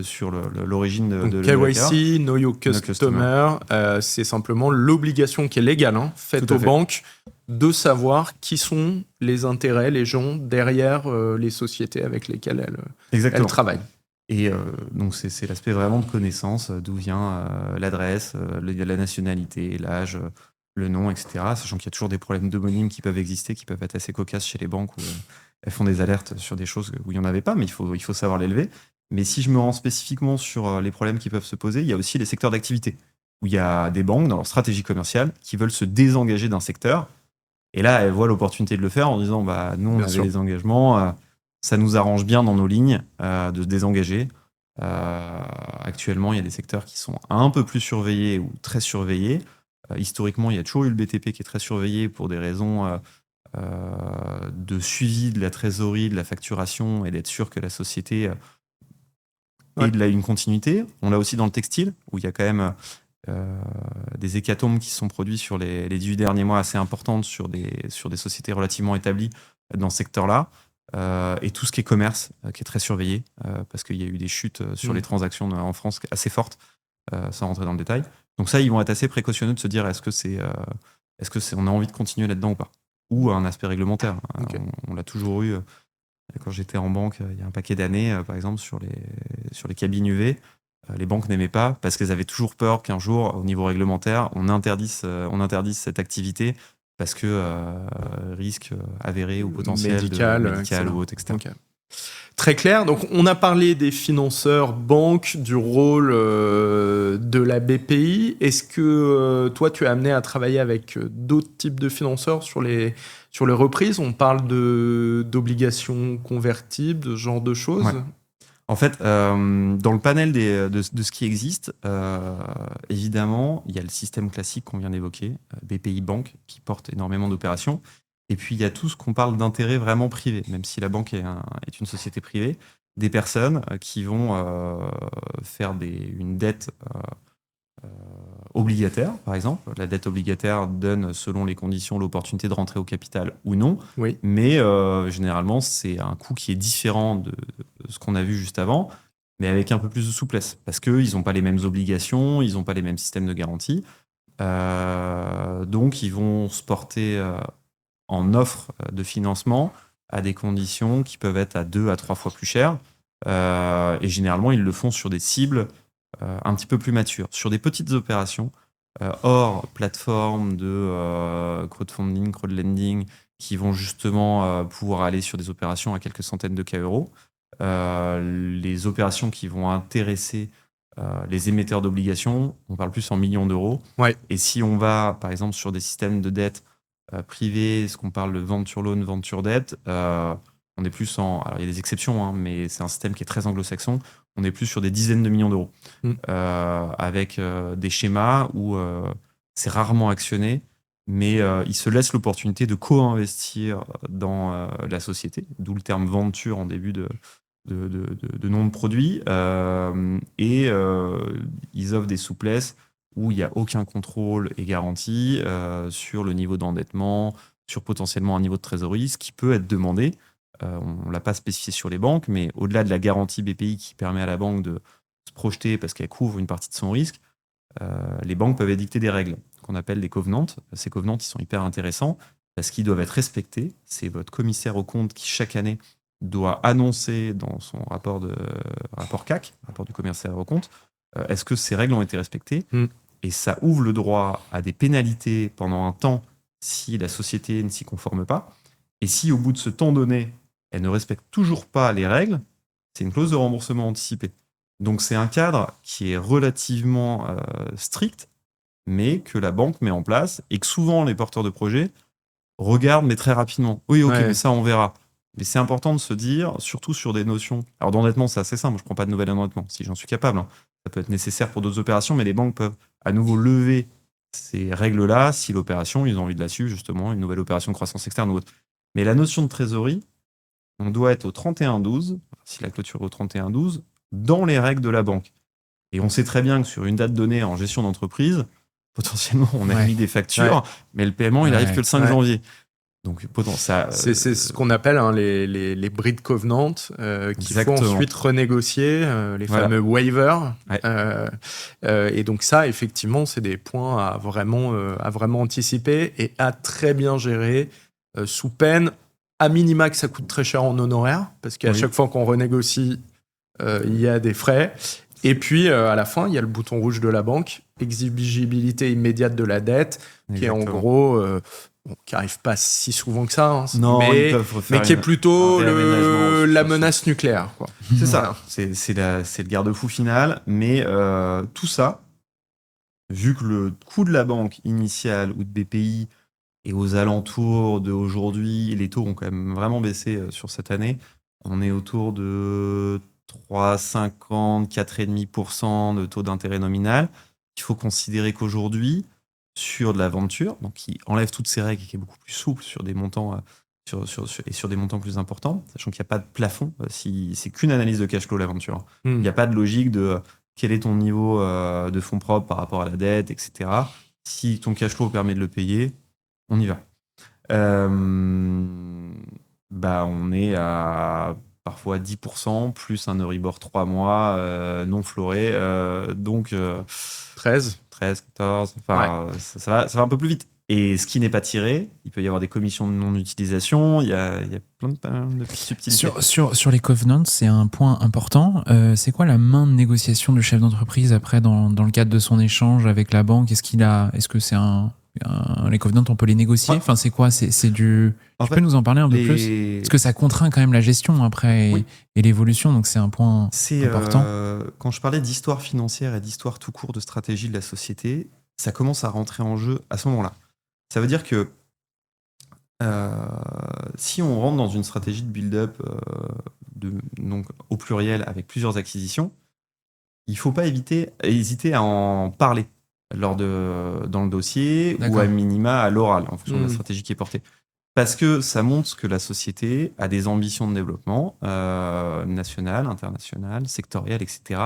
sur l'origine de KYC, Know Your Customer, c'est simplement l'obligation qui est légale, faite aux banques, de savoir qui sont les intérêts, les gens derrière les sociétés avec lesquelles elles travaillent. Et donc, c'est l'aspect vraiment de connaissance, d'où vient l'adresse, la nationalité, l'âge, le nom, etc. Sachant qu'il y a toujours des problèmes d'homonymes qui peuvent exister, qui peuvent être assez cocasses chez les banques où elles font des alertes sur des choses où il n'y en avait pas, mais il faut savoir l'élever. Mais si je me rends spécifiquement sur les problèmes qui peuvent se poser, il y a aussi les secteurs d'activité, où il y a des banques, dans leur stratégie commerciale, qui veulent se désengager d'un secteur. Et là, elles voient l'opportunité de le faire en disant nous, on avait des engagements. Ça nous arrange bien dans nos lignes de se désengager. Actuellement, il y a des secteurs qui sont un peu plus surveillés ou très surveillés. Historiquement, il y a toujours eu le BTP qui est très surveillé pour des raisons de suivi de la trésorerie, de la facturation et d'être sûr que la société ait une continuité. On l'a aussi dans le textile, où il y a quand même des hécatombes qui se sont produits sur les 18 derniers mois assez importantes sur des sociétés relativement établies dans ce secteur-là. Et tout ce qui est commerce, qui est très surveillé, parce qu'il y a eu des chutes sur les transactions en France assez fortes, sans rentrer dans le détail. Donc ça, ils vont être assez précautionneux de se dire est-ce que on a envie de continuer là-dedans ou pas, ou un aspect réglementaire. Okay. On l'a toujours eu quand j'étais en banque il y a un paquet d'années, par exemple sur les cabines UV. Les banques n'aimaient pas parce qu'elles avaient toujours peur qu'un jour, au niveau réglementaire, on interdise cette activité parce que risque avéré ou potentiel médical ou autre, etc. Okay. Très clair. Donc, on a parlé des financeurs, banques, du rôle de la BPI. Est-ce que toi, tu es amené à travailler avec d'autres types de financeurs sur les reprises ? On parle d'obligations convertibles, de ce genre de choses. Ouais. En fait, dans le panel de ce qui existe, évidemment, il y a le système classique qu'on vient d'évoquer, BPI Banque, qui porte énormément d'opérations. Et puis, il y a tout ce qu'on parle d'intérêt vraiment privé, même si la banque est une société privée, des personnes qui vont faire une dette obligataire, par exemple. La dette obligataire donne, selon les conditions, l'opportunité de rentrer au capital ou non. Oui. Mais généralement, c'est un coût qui est différent de ce qu'on a vu juste avant, mais avec un peu plus de souplesse. Parce qu'ils n'ont pas les mêmes obligations, ils n'ont pas les mêmes systèmes de garantie. Donc, ils vont se porter en offre de financement à des conditions qui peuvent être à 2 à 3 fois plus chères. Et généralement, ils le font sur des cibles un petit peu plus matures, sur des petites opérations, hors plateforme de crowdfunding, crowdlending, qui vont justement pouvoir aller sur des opérations à quelques centaines de cas euros. Les opérations qui vont intéresser les émetteurs d'obligations, on parle plus en millions d'euros. Ouais. Et si on va, par exemple, sur des systèmes de dette privés, ce qu'on parle de venture loan, venture dette, on est plus alors il y a des exceptions, mais c'est un système qui est très anglo-saxon. On est plus sur des dizaines de millions d'euros, avec des schémas où c'est rarement actionné, mais ils se laissent l'opportunité de co-investir dans la société, d'où le terme venture en début de nom de produit, et ils offrent des souplesses où il n'y a aucun contrôle et garantie sur le niveau d'endettement, sur potentiellement un niveau de trésorerie, ce qui peut être demandé. On ne l'a pas spécifié sur les banques, mais au-delà de la garantie BPI qui permet à la banque de se projeter parce qu'elle couvre une partie de son risque, les banques peuvent édicter des règles qu'on appelle des covenants. Ces covenants, ils sont hyper intéressants. parce qu'ils doivent être respectés. C'est votre commissaire aux comptes qui, chaque année, doit annoncer dans son rapport CAC, rapport du commissaire aux comptes, est-ce que ces règles ont été respectées. Et ça ouvre le droit à des pénalités pendant un temps si la société ne s'y conforme pas. Et si au bout de ce temps donné, elle ne respecte toujours pas les règles, c'est une clause de remboursement anticipé. Donc c'est un cadre qui est relativement strict, mais que la banque met en place et que souvent les porteurs de projets regardent, mais très rapidement. Oui, ok, mais ça on verra. Mais c'est important de se dire, surtout sur des notions. Alors d'endettement, c'est assez simple, je ne prends pas de nouvel endettement, si j'en suis capable. Ça peut être nécessaire pour d'autres opérations, mais les banques peuvent à nouveau lever ces règles-là si l'opération, ils ont envie de la suivre, justement, une nouvelle opération de croissance externe ou autre. Mais la notion de trésorerie, on doit être au 31-12, si la clôture est au 31-12, dans les règles de la banque. Et on sait très bien que sur une date donnée en gestion d'entreprise, potentiellement, on a mis des factures, mais le paiement, il arrive que le 5 janvier. Donc, ça, c'est ce qu'on appelle les bridge covenants qu'il faut ensuite renégocier, les fameux waivers. Et donc ça, effectivement, c'est des points à vraiment anticiper et à très bien gérer sous peine, à minima que ça coûte très cher en honoraires, parce qu'à chaque fois qu'on renégocie, il y a des frais. Et puis, à la fin, il y a le bouton rouge de la banque, exigibilité immédiate de la dette, qui est en gros... qui n'arrive pas si souvent que ça, mais qui est plutôt la menace nucléaire. Quoi. C'est ça, c'est le garde-fou final. Mais tout ça, vu que le coût de la banque initiale ou de BPI est aux alentours d'aujourd'hui, les taux ont quand même vraiment baissé sur cette année, on est autour de 3,50, 4,5% de taux d'intérêt nominal. Il faut considérer qu'aujourd'hui, sur de l'aventure, donc qui enlève toutes ces règles et qui est beaucoup plus souple sur des montants sur des montants plus importants, sachant qu'il n'y a pas de plafond, c'est qu'une analyse de cash flow l'aventure. Il n'y a pas de logique de quel est ton niveau de fonds propres par rapport à la dette, etc. Si ton cash flow permet de le payer, on y va. On est à parfois 10%, plus un Euribor 3 mois non floré, donc 13, 14, ça va un peu plus vite. Et ce qui n'est pas tiré, il peut y avoir des commissions de non-utilisation, il y a plein de petites subtilités. Sur les covenants, c'est un point important. C'est quoi la main de négociation du chef d'entreprise après dans le cadre de son échange avec la banque? Est-ce que c'est les covenants, on peut les négocier? Enfin, c'est quoi? C'est du... Tu peux nous en parler un peu plus? Parce que ça contraint quand même la gestion après et l'évolution, donc c'est un point important. Quand je parlais d'histoire financière et d'histoire tout court de stratégie de la société, ça commence à rentrer en jeu à ce moment-là. Ça veut dire que si on rentre dans une stratégie de build-up donc au pluriel avec plusieurs acquisitions, il ne faut pas hésiter à en parler dans le dossier ou à minima à l'oral en fonction de la stratégie qui est portée. Parce que ça montre que la société a des ambitions de développement national, international, sectoriel, etc.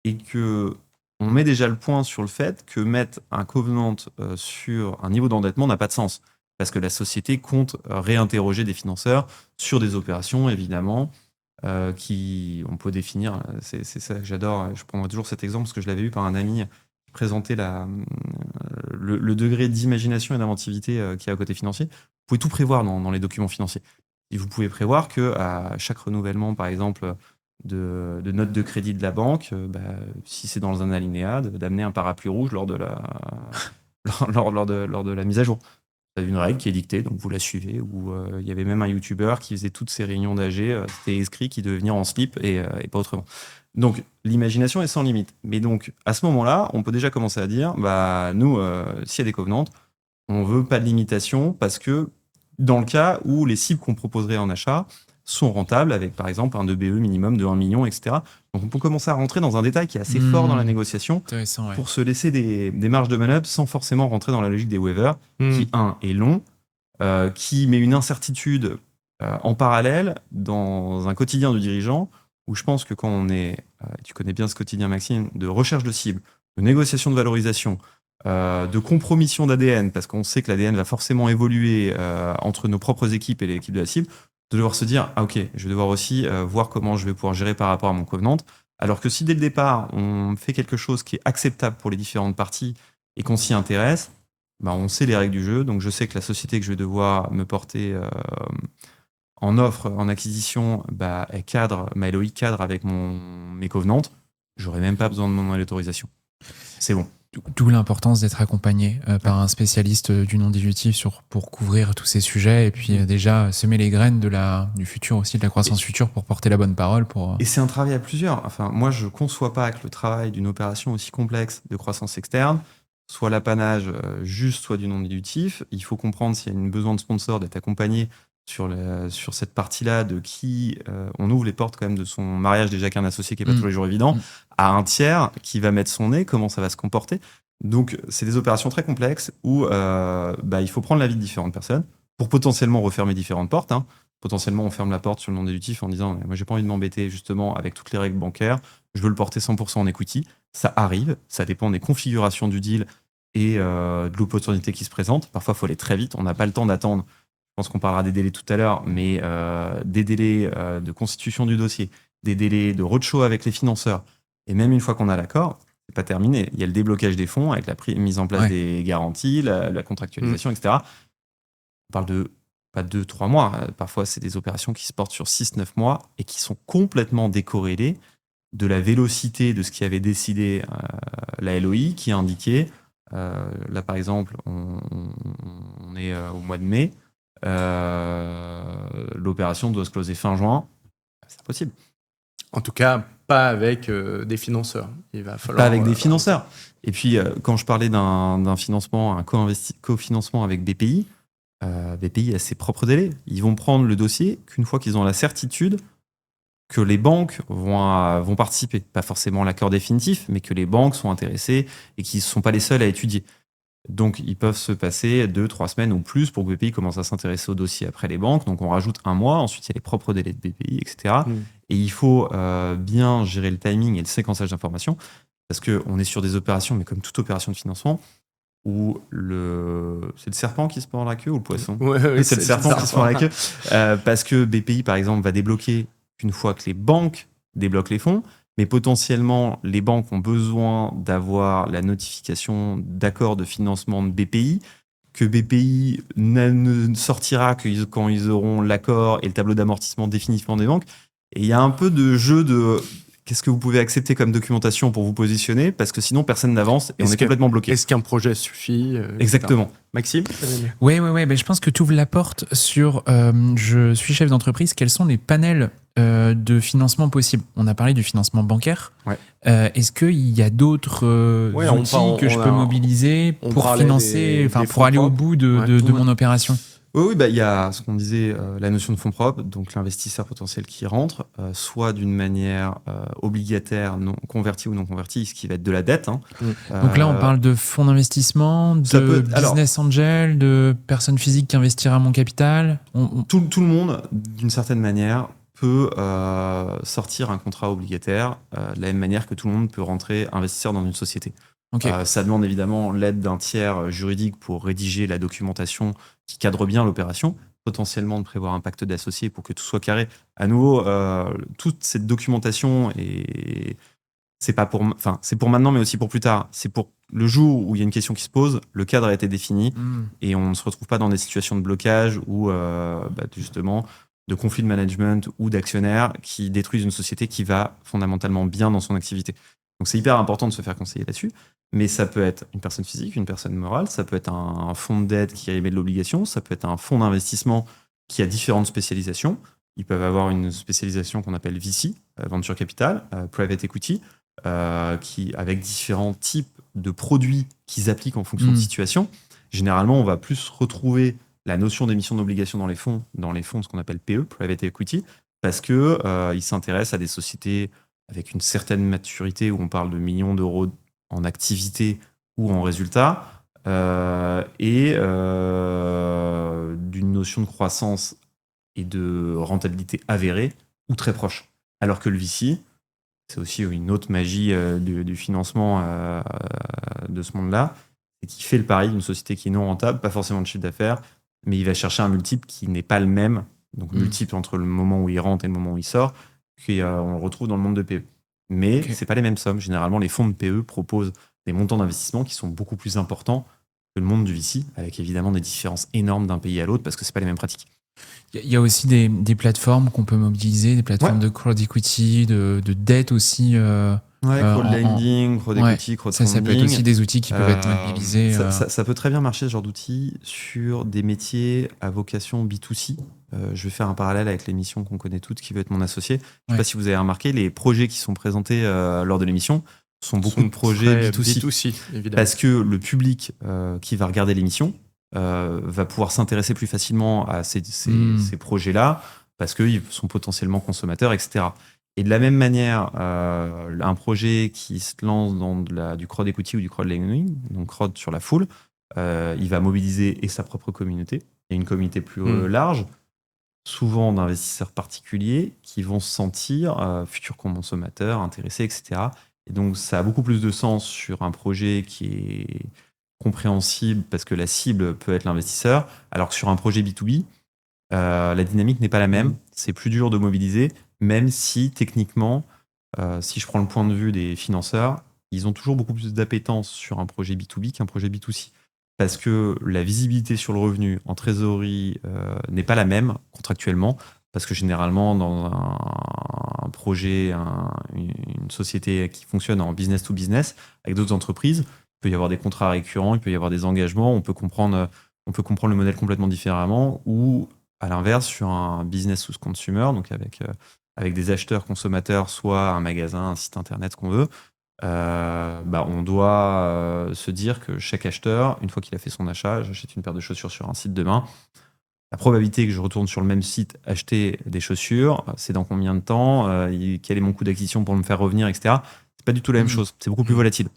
Et qu'on met déjà le point sur le fait que mettre un covenant sur un niveau d'endettement n'a pas de sens. Parce que la société compte réinterroger des financeurs sur des opérations, évidemment, qui on peut définir. C'est ça que j'adore. Je prendrai toujours cet exemple parce que je l'avais eu par un ami qui présentait le degré d'imagination et d'inventivité qu'il y a à côté financier. Vous pouvez tout prévoir dans les documents financiers. Et vous pouvez prévoir qu'à chaque renouvellement, par exemple, de notes de crédit de la banque, si c'est dans un alinéa, d'amener un parapluie rouge lors de la mise à jour. Vous avez une règle qui est dictée, donc vous la suivez. Ou il y avait même un YouTuber qui faisait toutes ses réunions d'AG, c'était écrit qu'il devait venir en slip et pas autrement. Donc l'imagination est sans limite. Mais donc à ce moment-là, on peut déjà commencer à dire, nous, s'il y a des covenants, on veut pas de limitation parce que dans le cas où les cibles qu'on proposerait en achat sont rentables avec par exemple un EBE minimum de 1 million, etc. Donc on peut commencer à rentrer dans un détail qui est assez fort dans la négociation pour se laisser des marges de manœuvre sans forcément rentrer dans la logique des waivers qui, est long, qui met une incertitude en parallèle dans un quotidien de dirigeant où je pense que quand on est, tu connais bien ce quotidien Maxime, de recherche de cible, de négociation de valorisation, de compromission d'ADN, parce qu'on sait que l'ADN va forcément évoluer entre nos propres équipes et l'équipe de la cible, de devoir se dire, ok, je vais devoir aussi voir comment je vais pouvoir gérer par rapport à mon covenant, alors que si dès le départ, on fait quelque chose qui est acceptable pour les différentes parties et qu'on s'y intéresse, on sait les règles du jeu. Donc, je sais que la société que je vais devoir me porter en offre, en acquisition, elle cadre, ma LOI cadre avec mes covenants. J'aurais même pas besoin de demander l'autorisation. C'est bon. D'où l'importance d'être accompagné par un spécialiste du non-dilutif pour couvrir tous ces sujets et puis déjà semer les graines du futur aussi, de la croissance future pour porter la bonne parole. Et c'est un travail à plusieurs. Enfin, moi, je ne conçois pas que le travail d'une opération aussi complexe de croissance externe soit l'apanage juste, soit du non-dilutif. Il faut comprendre s'il y a un besoin de sponsor d'être accompagné sur cette partie-là de qui on ouvre les portes quand même de son mariage déjà qu'un associé qui n'est pas tous les jours évident à un tiers qui va mettre son nez, comment ça va se comporter. Donc, c'est des opérations très complexes où il faut prendre l'avis de différentes personnes pour potentiellement refermer différentes portes. Potentiellement, on ferme la porte sur le non-dilutif en disant « Moi, j'ai pas envie de m'embêter justement avec toutes les règles bancaires. Je veux le porter 100% en equity. » Ça arrive. Ça dépend des configurations du deal et de l'opportunité qui se présente. Parfois, il faut aller très vite. On n'a pas le temps d'attendre. Je pense qu'on parlera des délais tout à l'heure, mais des délais de constitution du dossier, des délais de roadshow avec les financeurs. Et même une fois qu'on a l'accord, c'est pas terminé. Il y a le déblocage des fonds avec la mise en place des garanties, la contractualisation, etc. On parle de pas 2-3 mois. Parfois, c'est des opérations qui se portent sur 6-9 mois et qui sont complètement décorrélées de la vélocité de ce qui avait décidé la LOI, qui a indiqué, là par exemple, on est au mois de mai, l'opération doit se closer fin juin. C'est impossible. En tout cas, pas avec des financeurs. Il va falloir. Pas avec des financeurs. Et puis, quand je parlais d'un financement, un cofinancement avec BPI, BPI a ses propres délais. Ils vont prendre le dossier qu'une fois qu'ils ont la certitude que les banques vont participer. Pas forcément l'accord définitif, mais que les banques sont intéressées et qu'ils ne sont pas les seuls à étudier. Donc, ils peuvent se passer 2-3 semaines ou plus pour que BPI commence à s'intéresser au dossier après les banques. Donc, on rajoute 1 mois. Ensuite, il y a les propres délais de BPI, etc. Et il faut bien gérer le timing et le séquençage d'informations parce qu'on est sur des opérations, mais comme toute opération de financement, où c'est le serpent qui se mord la queue ou le poisson ? C'est le serpent qui se mord la queue. Parce que BPI, par exemple, va débloquer une fois que les banques débloquent les fonds. Mais potentiellement, les banques ont besoin d'avoir la notification d'accord de financement de BPI, que BPI ne sortira que quand ils auront l'accord et le tableau d'amortissement définitivement des banques. Et il y a un peu de jeu de qu'est-ce que vous pouvez accepter comme documentation pour vous positionner, parce que sinon personne n'avance et on est complètement bloqué. Est-ce qu'un projet suffit Exactement. Maxime ? Oui. Je pense que tu ouvres la porte sur je suis chef d'entreprise, quels sont les panels de financement possibles. On a parlé du financement bancaire. Est-ce qu'il y a d'autres outils que je peux mobiliser pour financer, pour aller au bout de mon opération ? Oui, il y a ce qu'on disait, la notion de fonds propres, donc l'investisseur potentiel qui rentre, soit d'une manière obligataire, non convertie ou non convertie, ce qui va être de la dette. Donc là, on parle de fonds d'investissement, business angel, de personnes physiques qui investiront mon capital. Tout le monde, d'une certaine manière, peut sortir un contrat obligataire de la même manière que tout le monde peut rentrer investisseur dans une société. Ça demande évidemment l'aide d'un tiers juridique pour rédiger la documentation qui cadre bien l'opération, potentiellement de prévoir un pacte d'associés pour que tout soit carré. À nouveau, toute cette documentation, c'est pour maintenant, mais aussi pour plus tard. C'est pour le jour où il y a une question qui se pose, le cadre a été défini et on ne se retrouve pas dans des situations de blocage ou justement de conflit de management ou d'actionnaires qui détruisent une société qui va fondamentalement bien dans son activité. Donc c'est hyper important de se faire conseiller là-dessus, mais ça peut être une personne physique, une personne morale, ça peut être un fonds de dette qui émet de l'obligation, ça peut être un fonds d'investissement qui a différentes spécialisations. Ils peuvent avoir une spécialisation qu'on appelle VC, Venture Capital, Private Equity, avec différents types de produits qu'ils appliquent en fonction de situation. Généralement, on va plus retrouver la notion d'émission d'obligation dans les fonds, ce qu'on appelle PE, Private Equity, parce qu'ils s'intéressent à des sociétés avec une certaine maturité où on parle de millions d'euros en activité ou en résultat, et d'une notion de croissance et de rentabilité avérée ou très proche. Alors que le VC, c'est aussi une autre magie du financement de ce monde-là, c'est qu'il fait le pari d'une société qui est non rentable, pas forcément de chiffre d'affaires, mais il va chercher un multiple qui n'est pas le même, donc multiple entre le moment où il rentre et le moment où il sort, qu'on le retrouve dans le monde de PE. Mais c'est pas les mêmes sommes. Généralement, les fonds de PE proposent des montants d'investissement qui sont beaucoup plus importants que le monde du VC, avec évidemment des différences énormes d'un pays à l'autre parce que c'est pas les mêmes pratiques. Il y a aussi des plateformes qu'on peut mobiliser, des plateformes de crowd equity, de dette aussi. Crowdlending, crowd equity, crowdfunding. Ça peut être aussi des outils qui peuvent être mobilisés. Ça peut très bien marcher, ce genre d'outils, sur des métiers à vocation B2C. Je vais faire un parallèle avec l'émission qu'on connaît toutes, qui veut être mon associé. Je ne sais pas si vous avez remarqué, les projets qui sont présentés lors de l'émission sont beaucoup de projets B2C. Évidemment. Parce que le public qui va regarder l'émission va pouvoir s'intéresser plus facilement à ces projets-là, parce qu'ils sont potentiellement consommateurs, etc. Et de la même manière, un projet qui se lance dans du crowd equity ou du crowdlending, donc crowd sur la foule, il va mobiliser et sa propre communauté, et une communauté plus large, souvent d'investisseurs particuliers qui vont se sentir futurs consommateurs, intéressés, etc. Et donc, ça a beaucoup plus de sens sur un projet qui est compréhensible parce que la cible peut être l'investisseur, alors que sur un projet B2B, la dynamique n'est pas la même. C'est plus dur de mobiliser, même si techniquement, si je prends le point de vue des financeurs, ils ont toujours beaucoup plus d'appétence sur un projet B2B qu'un projet B2C. Parce que la visibilité sur le revenu en trésorerie n'est pas la même contractuellement, parce que généralement, dans un projet, une société qui fonctionne en business to business, avec d'autres entreprises, il peut y avoir des contrats récurrents, il peut y avoir des engagements, on peut comprendre le modèle complètement différemment, ou à l'inverse, sur un business to consumer, donc avec des acheteurs consommateurs, soit un magasin, un site internet, ce qu'on veut, on doit se dire que chaque acheteur, une fois qu'il a fait son achat, j'achète une paire de chaussures sur un site demain, la probabilité que je retourne sur le même site acheter des chaussures, c'est dans combien de temps, quel est mon coût d'acquisition pour me faire revenir, etc. C'est pas du tout la même chose, c'est beaucoup plus volatile.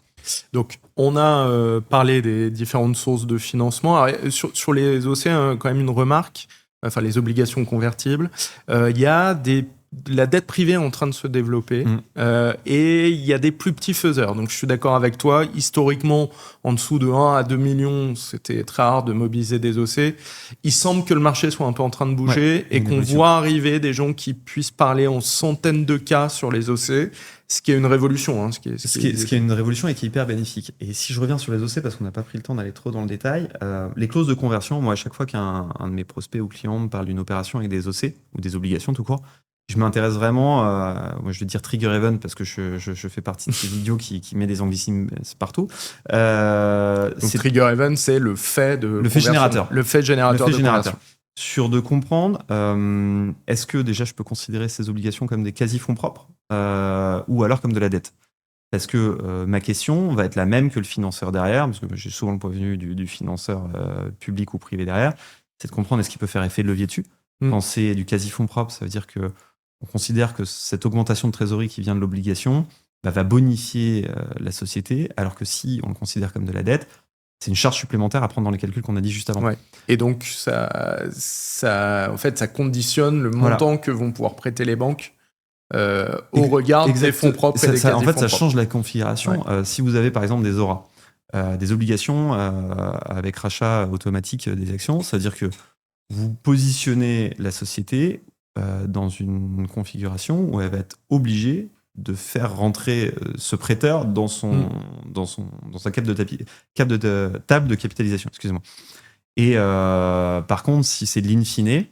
Donc, on a parlé des différentes sources de financement. Alors, sur les OC, quand même une remarque, enfin les obligations convertibles, il y a la dette privée est en train de se développer et il y a des plus petits faiseurs. Donc, je suis d'accord avec toi. Historiquement, en dessous de 1 à 2 millions, c'était très rare de mobiliser des OC. Il semble que le marché soit un peu en train de bouger et qu'on voit arriver des gens qui puissent parler en centaines de cas sur les OC, ce qui est une révolution. Ce qui est une révolution et qui est hyper bénéfique. Et si je reviens sur les OC, parce qu'on n'a pas pris le temps d'aller trop dans le détail, les clauses de conversion, moi, à chaque fois qu'un de mes prospects ou clients me parle d'une opération avec des OC ou des obligations tout court, je m'intéresse vraiment, moi je vais dire trigger event parce que je fais partie de ces idiots qui met des anglicismes partout. Donc trigger event, c'est le fait générateur. Le fait générateur de conversion. Sur de comprendre, est-ce que déjà je peux considérer ces obligations comme des quasi-fonds propres ou alors comme de la dette ? Parce que ma question va être la même que le financeur derrière, parce que j'ai souvent le point de vue du financeur public ou privé derrière, c'est de comprendre est-ce qu'il peut faire effet de levier dessus. Quand c'est du quasi-fonds propre, ça veut dire que on considère que cette augmentation de trésorerie qui vient de l'obligation va bonifier la société, alors que si on le considère comme de la dette, c'est une charge supplémentaire à prendre dans les calculs qu'on a dit juste avant. Ouais. Et donc, ça conditionne le montant que vont pouvoir prêter les banques au regard des fonds propres et des quasi-fonds propres. En fait, ça change la configuration. Si vous avez, par exemple, des ORA, des obligations avec rachat automatique des actions, ça veut dire que vous positionnez la société dans une configuration où elle va être obligée de faire rentrer ce prêteur dans sa table de capitalisation. Excusez-moi. Et par contre, si c'est de l'in fine,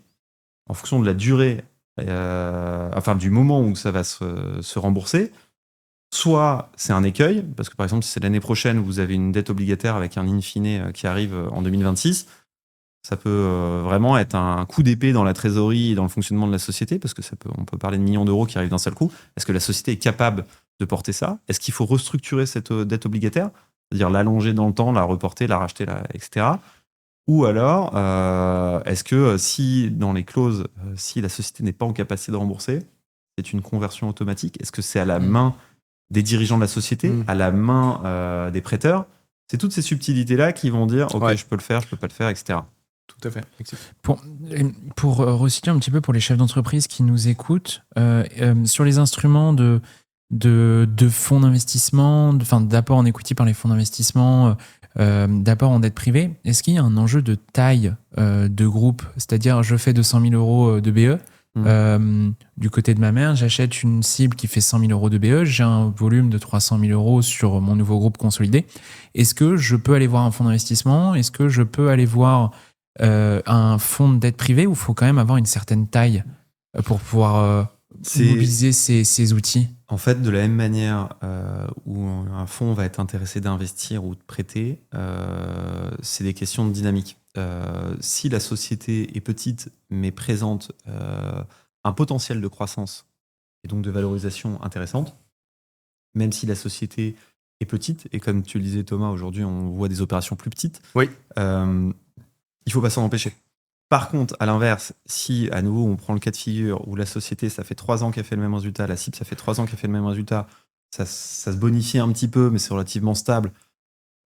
en fonction de la durée, du moment où ça va se rembourser, soit c'est un écueil, parce que par exemple, si c'est l'année prochaine, vous avez une dette obligataire avec un in fine qui arrive en 2026, ça peut vraiment être un coup d'épée dans la trésorerie et dans le fonctionnement de la société, parce que on peut parler de millions d'euros qui arrivent d'un seul coup. Est-ce que la société est capable de porter ça ? Est-ce qu'il faut restructurer cette dette obligataire ? C'est-à-dire l'allonger dans le temps, la reporter, la racheter, etc. Ou alors, est-ce que si dans les clauses, si la société n'est pas en capacité de rembourser, c'est une conversion automatique ? Est-ce que c'est à la main des dirigeants de la société, à la main des prêteurs ? C'est toutes ces subtilités-là qui vont dire « Ok, je peux le faire, je peux pas le faire, etc. » Tout à fait. Pour resituer un petit peu pour les chefs d'entreprise qui nous écoutent, sur les instruments de fonds d'investissement, d'apport en equity par les fonds d'investissement, d'apport en dette privée, est-ce qu'il y a un enjeu de taille de groupe ? C'est-à-dire, je fais 200 000 euros de BE, Du côté de ma mère, j'achète une cible qui fait 100 000 euros de BE, j'ai un volume de 300 000 euros sur mon nouveau groupe consolidé. Est-ce que je peux aller voir un fonds d'investissement? Est-ce que je peux aller voir un fonds de dette privée, où il faut quand même avoir une certaine taille pour pouvoir mobiliser ces outils? En fait, de la même manière où un fonds va être intéressé d'investir ou de prêter, c'est des questions de dynamique. Si la société est petite mais présente un potentiel de croissance et donc de valorisation intéressante, même si la société est petite, et comme tu le disais Thomas, aujourd'hui on voit des opérations plus petites, oui. Il faut pas s'en empêcher. Par contre, à l'inverse, si à nouveau on prend le cas de figure où la société, ça fait 3 ans qu'elle fait le même résultat, la cible, ça fait 3 ans qu'elle fait le même résultat, ça se bonifie un petit peu, mais c'est relativement stable,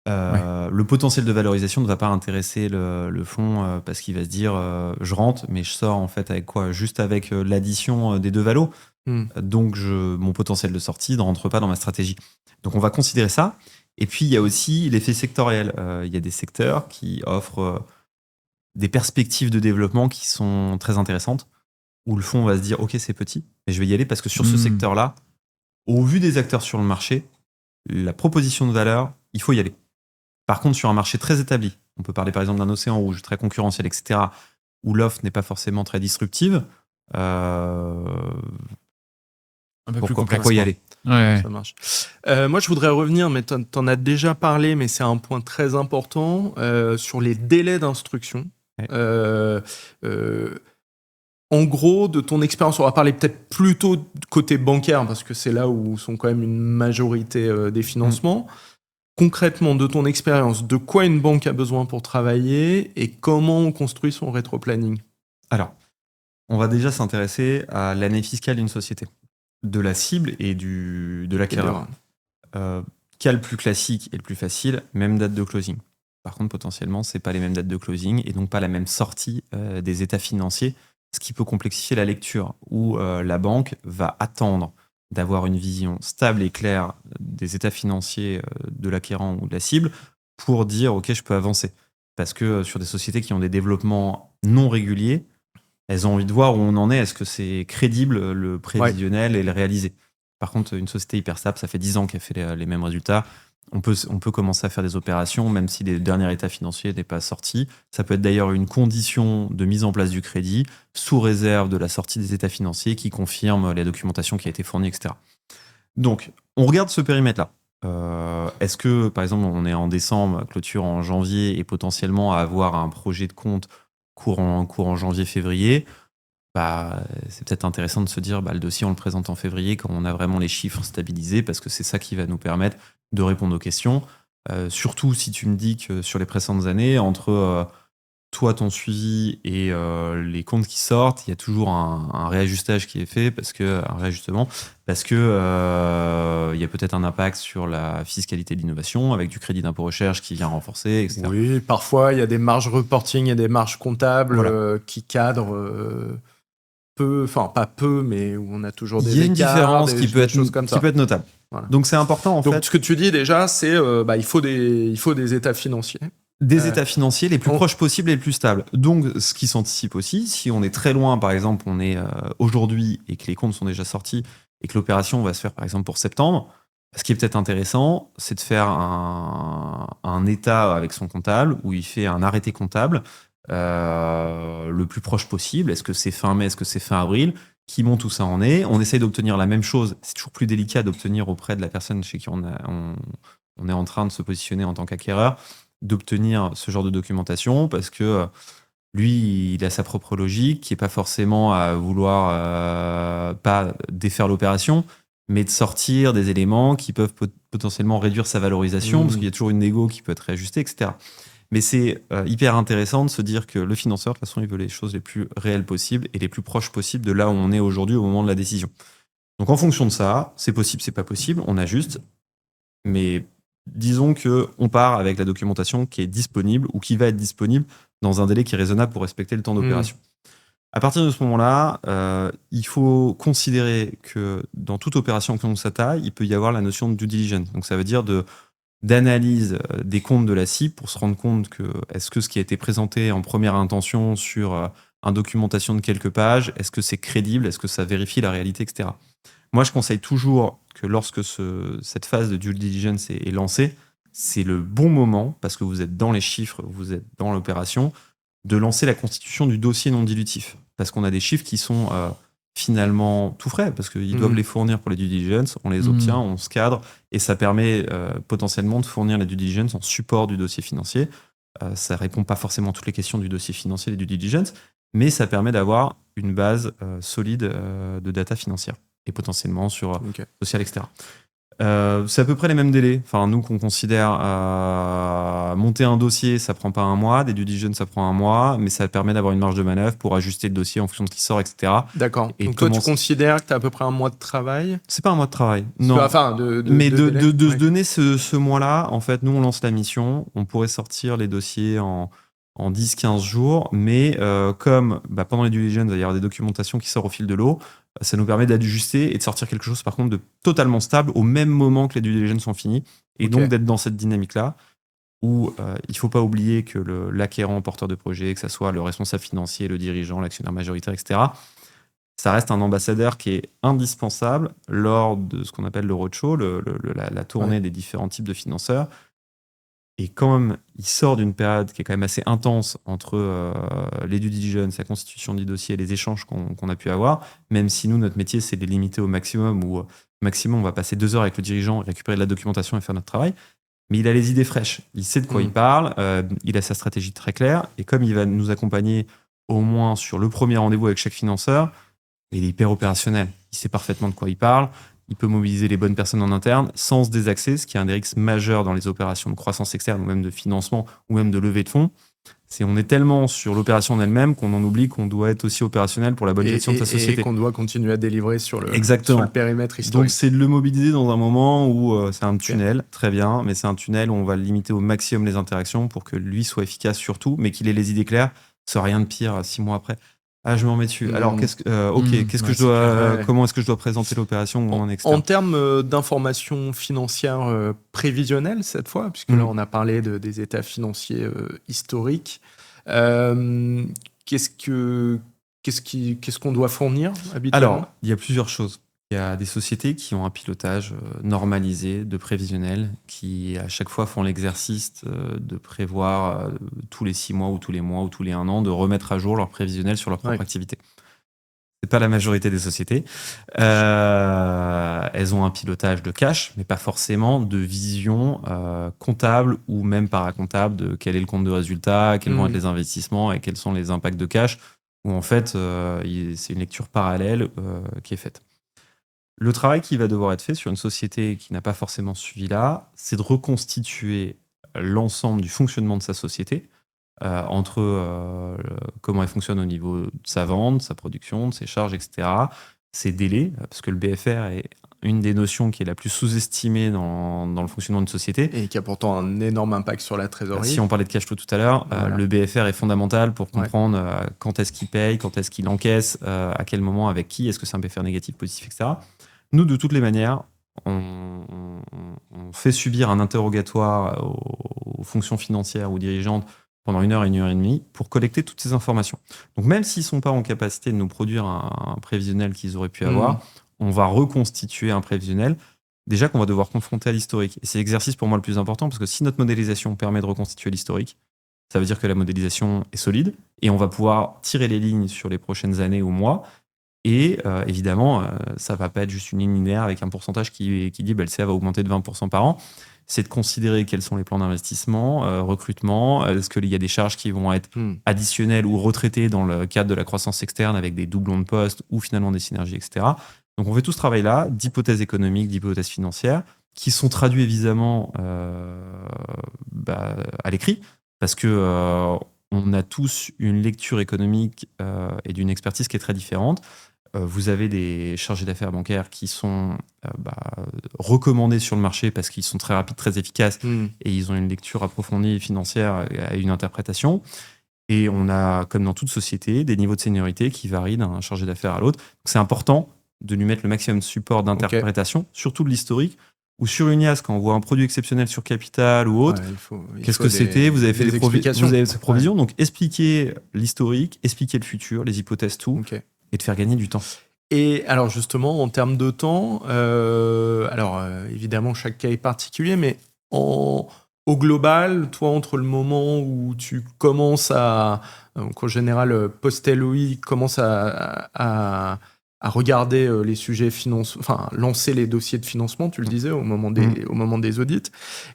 le potentiel de valorisation ne va pas intéresser le fonds parce qu'il va se dire je rentre, mais je sors en fait avec quoi? Juste avec l'addition des deux valos. Donc mon potentiel de sortie ne rentre pas dans ma stratégie. Donc on va considérer ça. Et puis il y a aussi l'effet sectoriel. Il y a des secteurs qui offrent des perspectives de développement qui sont très intéressantes, où le fonds va se dire ok, c'est petit, mais je vais y aller parce que sur ce secteur-là, au vu des acteurs sur le marché, la proposition de valeur, il faut y aller. Par contre, sur un marché très établi, on peut parler par exemple d'un océan rouge très concurrentiel, etc., où l'offre n'est pas forcément très disruptive, un peu plus complexe. Pourquoi y aller? Ouais. Ça marche. Moi, je voudrais revenir, mais t'en as déjà parlé, mais c'est un point très important, sur les délais d'instruction. Ouais. En gros, de ton expérience, on va parler peut-être plutôt côté bancaire, parce que c'est là où sont quand même une majorité des financements. Concrètement, de ton expérience, de quoi une banque a besoin pour travailler et comment on construit son rétro-planning? Alors, on va déjà s'intéresser à l'année fiscale d'une société, de la cible et de l'acquéreur. Cas le plus classique et le plus facile, même date de closing. Par contre, potentiellement, c'est pas les mêmes dates de closing et donc pas la même sortie des états financiers, ce qui peut complexifier la lecture, où la banque va attendre d'avoir une vision stable et claire des états financiers de l'acquérant ou de la cible pour dire ok, je peux avancer. Parce que sur des sociétés qui ont des développements non réguliers, elles ont envie de voir où on en est. Est-ce que c'est crédible, le prévisionnel et le réalisé? Par contre, une société hyper stable, ça fait 10 ans qu'elle fait les mêmes résultats. On peut commencer à faire des opérations, même si les derniers états financiers n'est pas sorti. Ça peut être d'ailleurs une condition de mise en place du crédit, sous réserve de la sortie des états financiers qui confirme la documentation qui a été fournie, etc. Donc, on regarde ce périmètre-là. Est-ce que, par exemple, on est en décembre, clôture en janvier, et potentiellement à avoir un projet de compte courant janvier-février, c'est peut-être intéressant de se dire le dossier on le présente en février quand on a vraiment les chiffres stabilisés, parce que c'est ça qui va nous permettre de répondre aux questions. Surtout si tu me dis que sur les précédentes années, entre toi, ton suivi et les comptes qui sortent, il y a toujours un réajustage qui est fait, un réajustement, parce que il y a peut-être un impact sur la fiscalité de l'innovation, avec du crédit d'impôt recherche qui vient renforcer, etc. Oui, parfois il y a des marges reporting et des marges comptables qui cadrent peu, enfin pas peu, mais où on a toujours des écarts. Il y a une différence qui peut être notable. Voilà. Donc c'est important en fait. Donc ce que tu dis déjà, c'est il faut des états financiers. Des états financiers les plus proches possibles et les plus stables. Donc, ce qui s'anticipe aussi, si on est très loin, par exemple, on est aujourd'hui et que les comptes sont déjà sortis et que l'opération va se faire, par exemple, pour septembre, ce qui est peut-être intéressant, c'est de faire un état avec son comptable où il fait un arrêté comptable le plus proche possible. Est-ce que c'est fin mai, est-ce que c'est fin avril? Qui monte où ça en est? On essaye d'obtenir la même chose. C'est toujours plus délicat d'obtenir auprès de la personne chez qui on est en train de se positionner en tant qu'acquéreur, d'obtenir ce genre de documentation, parce que lui, il a sa propre logique, qui n'est pas forcément à vouloir pas défaire l'opération, mais de sortir des éléments qui peuvent potentiellement réduire sa valorisation, parce qu'il y a toujours une négo qui peut être réajustée, etc. Mais c'est hyper intéressant de se dire que le financeur, de toute façon, il veut les choses les plus réelles possibles et les plus proches possibles de là où on est aujourd'hui au moment de la décision. Donc en fonction de ça, c'est possible, c'est pas possible, on ajuste, mais disons qu'on part avec la documentation qui est disponible ou qui va être disponible dans un délai qui est raisonnable pour respecter le temps d'opération. À partir de ce moment-là, il faut considérer que dans toute opération que l'on s'attaille, il peut y avoir la notion de due diligence. Donc ça veut dire d'analyse des comptes de la cible pour se rendre compte que est-ce que ce qui a été présenté en première intention sur une documentation de quelques pages, est-ce que c'est crédible, est-ce que ça vérifie la réalité, etc. Moi, je conseille toujours que lorsque cette phase de due diligence est lancée, c'est le bon moment, parce que vous êtes dans les chiffres, vous êtes dans l'opération, de lancer la constitution du dossier non dilutif. Parce qu'on a des chiffres qui sont finalement tout frais, parce qu'ils doivent les fournir pour les due diligence, on les obtient, on se cadre, et ça permet potentiellement de fournir les due diligence en support du dossier financier. Ça répond pas forcément à toutes les questions du dossier financier, les due diligence, mais ça permet d'avoir une base solide de data financière, et potentiellement sur social, etc. C'est à peu près les mêmes délais. Enfin, nous, qu'on considère monter un dossier, ça prend pas un mois, des due diligence, ça prend un mois, mais ça permet d'avoir une marge de manœuvre pour ajuster le dossier en fonction de ce qui sort, etc. D'accord. Et donc toi, tu considères que tu as à peu près un mois de travail? C'est pas un mois de travail, non. Enfin, mais de se donner ce mois-là, en fait, nous, on lance la mission, on pourrait sortir les dossiers en 10-15 jours, mais comme pendant les due diligence, il va y avoir des documentations qui sortent au fil de l'eau, ça nous permet d'ajuster et de sortir quelque chose, par contre, de totalement stable au même moment que les due diligence sont finis, et donc d'être dans cette dynamique-là où il ne faut pas oublier que l'acquérant, porteur de projet, que ce soit le responsable financier, le dirigeant, l'actionnaire majoritaire, etc., ça reste un ambassadeur qui est indispensable lors de ce qu'on appelle le roadshow, la tournée des différents types de financeurs. Et quand même, il sort d'une période qui est quand même assez intense entre les due diligence, la constitution du dossier et les échanges qu'on a pu avoir, même si nous, notre métier, c'est de les limiter au maximum, où maximum, on va passer 2 heures avec le dirigeant, récupérer de la documentation et faire notre travail. Mais il a les idées fraîches, il sait de quoi il parle, il a sa stratégie très claire, et comme il va nous accompagner au moins sur le premier rendez-vous avec chaque financeur, il est hyper opérationnel, il sait parfaitement de quoi il parle, il peut mobiliser les bonnes personnes en interne sans se désaxer, ce qui est un des risques majeurs dans les opérations de croissance externe ou même de financement ou même de levée de fonds. On est tellement sur l'opération en elle-même qu'on en oublie qu'on doit être aussi opérationnel pour la bonne gestion de sa société. Et qu'on doit continuer à délivrer sur le périmètre historique. Donc c'est de le mobiliser dans un moment où c'est un tunnel, très bien, mais c'est un tunnel où on va limiter au maximum les interactions pour que lui soit efficace surtout, mais qu'il ait les idées claires, ça n'a rien de pire 6 mois après. Ah, je m'en mets dessus. Alors, comment est-ce que je dois présenter l'opération en externe? En termes d'informations financières prévisionnelles, cette fois, puisque là, on a parlé des états financiers historiques, qu'est-ce qu'on doit fournir habituellement? Alors, il y a plusieurs choses. Il y a des sociétés qui ont un pilotage normalisé de prévisionnel, qui à chaque fois font l'exercice de prévoir tous les 6 mois ou tous les mois ou tous les 1 an de remettre à jour leur prévisionnel sur leur propre activité. C'est pas la majorité des sociétés. Elles ont un pilotage de cash, mais pas forcément de vision comptable ou même paracomptable de quel est le compte de résultat, quels vont être les investissements et quels sont les impacts de cash, où en fait c'est une lecture parallèle qui est faite. Le travail qui va devoir être fait sur une société qui n'a pas forcément suivi là, c'est de reconstituer l'ensemble du fonctionnement de sa société, entre comment elle fonctionne au niveau de sa vente, sa production, de ses charges, etc., ses délais, parce que le BFR est une des notions qui est la plus sous-estimée dans le fonctionnement d'une société. Et qui a pourtant un énorme impact sur la trésorerie. Si on parlait de cash flow tout à l'heure, le BFR est fondamental pour comprendre quand est-ce qu'il paye, quand est-ce qu'il encaisse, à quel moment, avec qui, est-ce que c'est un BFR négatif, positif, etc. Nous, de toutes les manières, on fait subir un interrogatoire aux fonctions financières ou dirigeantes pendant 1 heure, 1 heure et demie pour collecter toutes ces informations. Donc même s'ils ne sont pas en capacité de nous produire un prévisionnel qu'ils auraient pu avoir, on va reconstituer un prévisionnel déjà qu'on va devoir confronter à l'historique. Et c'est l'exercice pour moi le plus important, parce que si notre modélisation permet de reconstituer l'historique, ça veut dire que la modélisation est solide et on va pouvoir tirer les lignes sur les prochaines années ou mois. Et évidemment, ça ne va pas être juste une ligne linéaire avec un pourcentage qui dit le CA va augmenter de 20% par an. C'est de considérer quels sont les plans d'investissement, recrutement, est-ce qu'il y a des charges qui vont être additionnelles ou retraitées dans le cadre de la croissance externe avec des doublons de postes ou finalement des synergies, etc. Donc on fait tout ce travail-là d'hypothèses économiques, d'hypothèses financières, qui sont traduits évidemment à l'écrit, parce que on a tous une lecture économique et d'une expertise qui est très différente. Vous avez des chargés d'affaires bancaires qui sont recommandés sur le marché parce qu'ils sont très rapides, très efficaces et ils ont une lecture approfondie financière et une interprétation. Et on a, comme dans toute société, des niveaux de seniorité qui varient d'un chargé d'affaires à l'autre. Donc c'est important de lui mettre le maximum de support d'interprétation, surtout de l'historique, Ou sur une IaaS, quand on voit un produit exceptionnel sur Capital ou autre, qu'est-ce que c'était? Vous avez fait des provisions. Donc, expliquer l'historique, expliquer le futur, les hypothèses, tout, et de faire gagner du temps. Et alors, justement, en termes de temps, évidemment, chaque cas est particulier, mais au global, toi, entre le moment où tu commences donc en général, post-LOI, commence à regarder les sujets lancer les dossiers de financement, tu le disais, au moment des audits,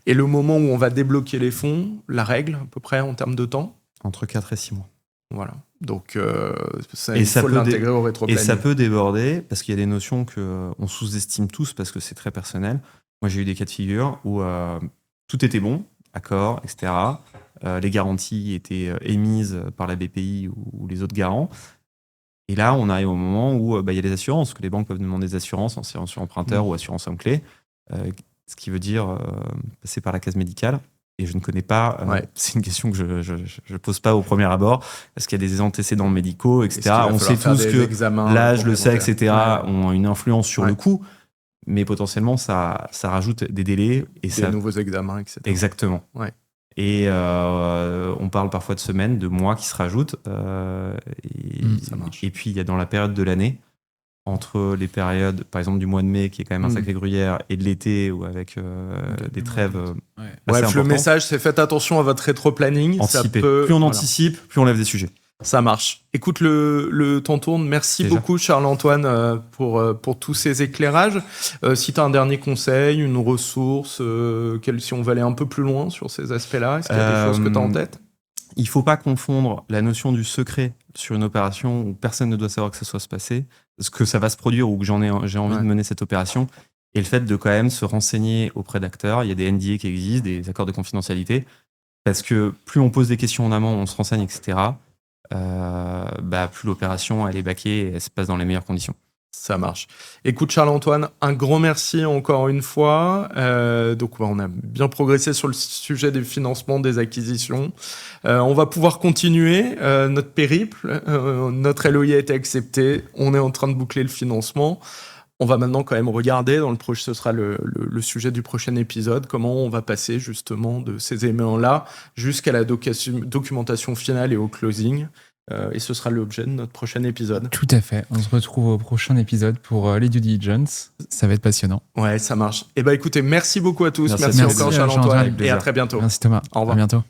et le moment où on va débloquer les fonds, la règle, à peu près, en termes de temps? Entre 4 et 6 mois. Voilà. Donc, il faut l'intégrer au rétro-planning. Et ça peut déborder, parce qu'il y a des notions qu'on sous-estime tous, parce que c'est très personnel. Moi, j'ai eu des cas de figure où tout était bon, accord, etc. Les garanties étaient émises par la BPI ou les autres garants. Et là, on arrive au moment où il y a des assurances, que les banques peuvent demander des assurances, assurance emprunteur ou assurance homme clé, ce qui veut dire passer par la case médicale. Et je ne connais pas, c'est une question que je ne pose pas au premier abord, parce qu'il y a des antécédents médicaux, etc. On sait tous que l'âge, le sexe, etc. ont une influence sur le coût, mais potentiellement, ça rajoute des délais. Et des nouveaux examens, etc. Exactement. Ouais. Et on parle parfois de semaines, de mois qui se rajoutent. Ça marche. Et puis, il y a dans la période de l'année, entre les périodes, par exemple, du mois de mai, qui est quand même un sacré gruyère, et de l'été, ou avec des trêves Bref, le message, c'est faites attention à votre rétro-planning. Plus on anticipe, plus on lève des sujets. Ça marche. Écoute, le temps tourne. Merci beaucoup, Charles-Antoine, pour tous ces éclairages. Si tu as un dernier conseil, une ressource, si on veut aller un peu plus loin sur ces aspects-là, est-ce qu'il y a des choses que tu as en tête? Il ne faut pas confondre la notion du secret sur une opération où personne ne doit savoir que ça soit se passer, que ça va se produire ou que j'ai envie de mener cette opération, et le fait de quand même se renseigner auprès d'acteurs. Il y a des NDA qui existent, des accords de confidentialité, parce que plus on pose des questions en amont, on se renseigne, etc., plus l'opération elle est baquée et elle se passe dans les meilleures conditions. Ça marche. Écoute, Charles-Antoine, un grand merci encore une fois. Donc, on a bien progressé sur le sujet des financements, des acquisitions. On va pouvoir continuer notre périple. Notre LOI a été accepté. On est en train de boucler le financement. On va maintenant quand même regarder, ce sera le sujet du prochain épisode, comment on va passer justement de ces éléments-là jusqu'à la documentation finale et au closing. Et ce sera l'objet de notre prochain épisode. Tout à fait. On se retrouve au prochain épisode pour les due diligence. Ça va être passionnant. Ouais, ça marche. Écoutez, merci beaucoup à tous. Merci encore, Charles-Antoine. Et à très bientôt. Merci Thomas. Au revoir. À bientôt.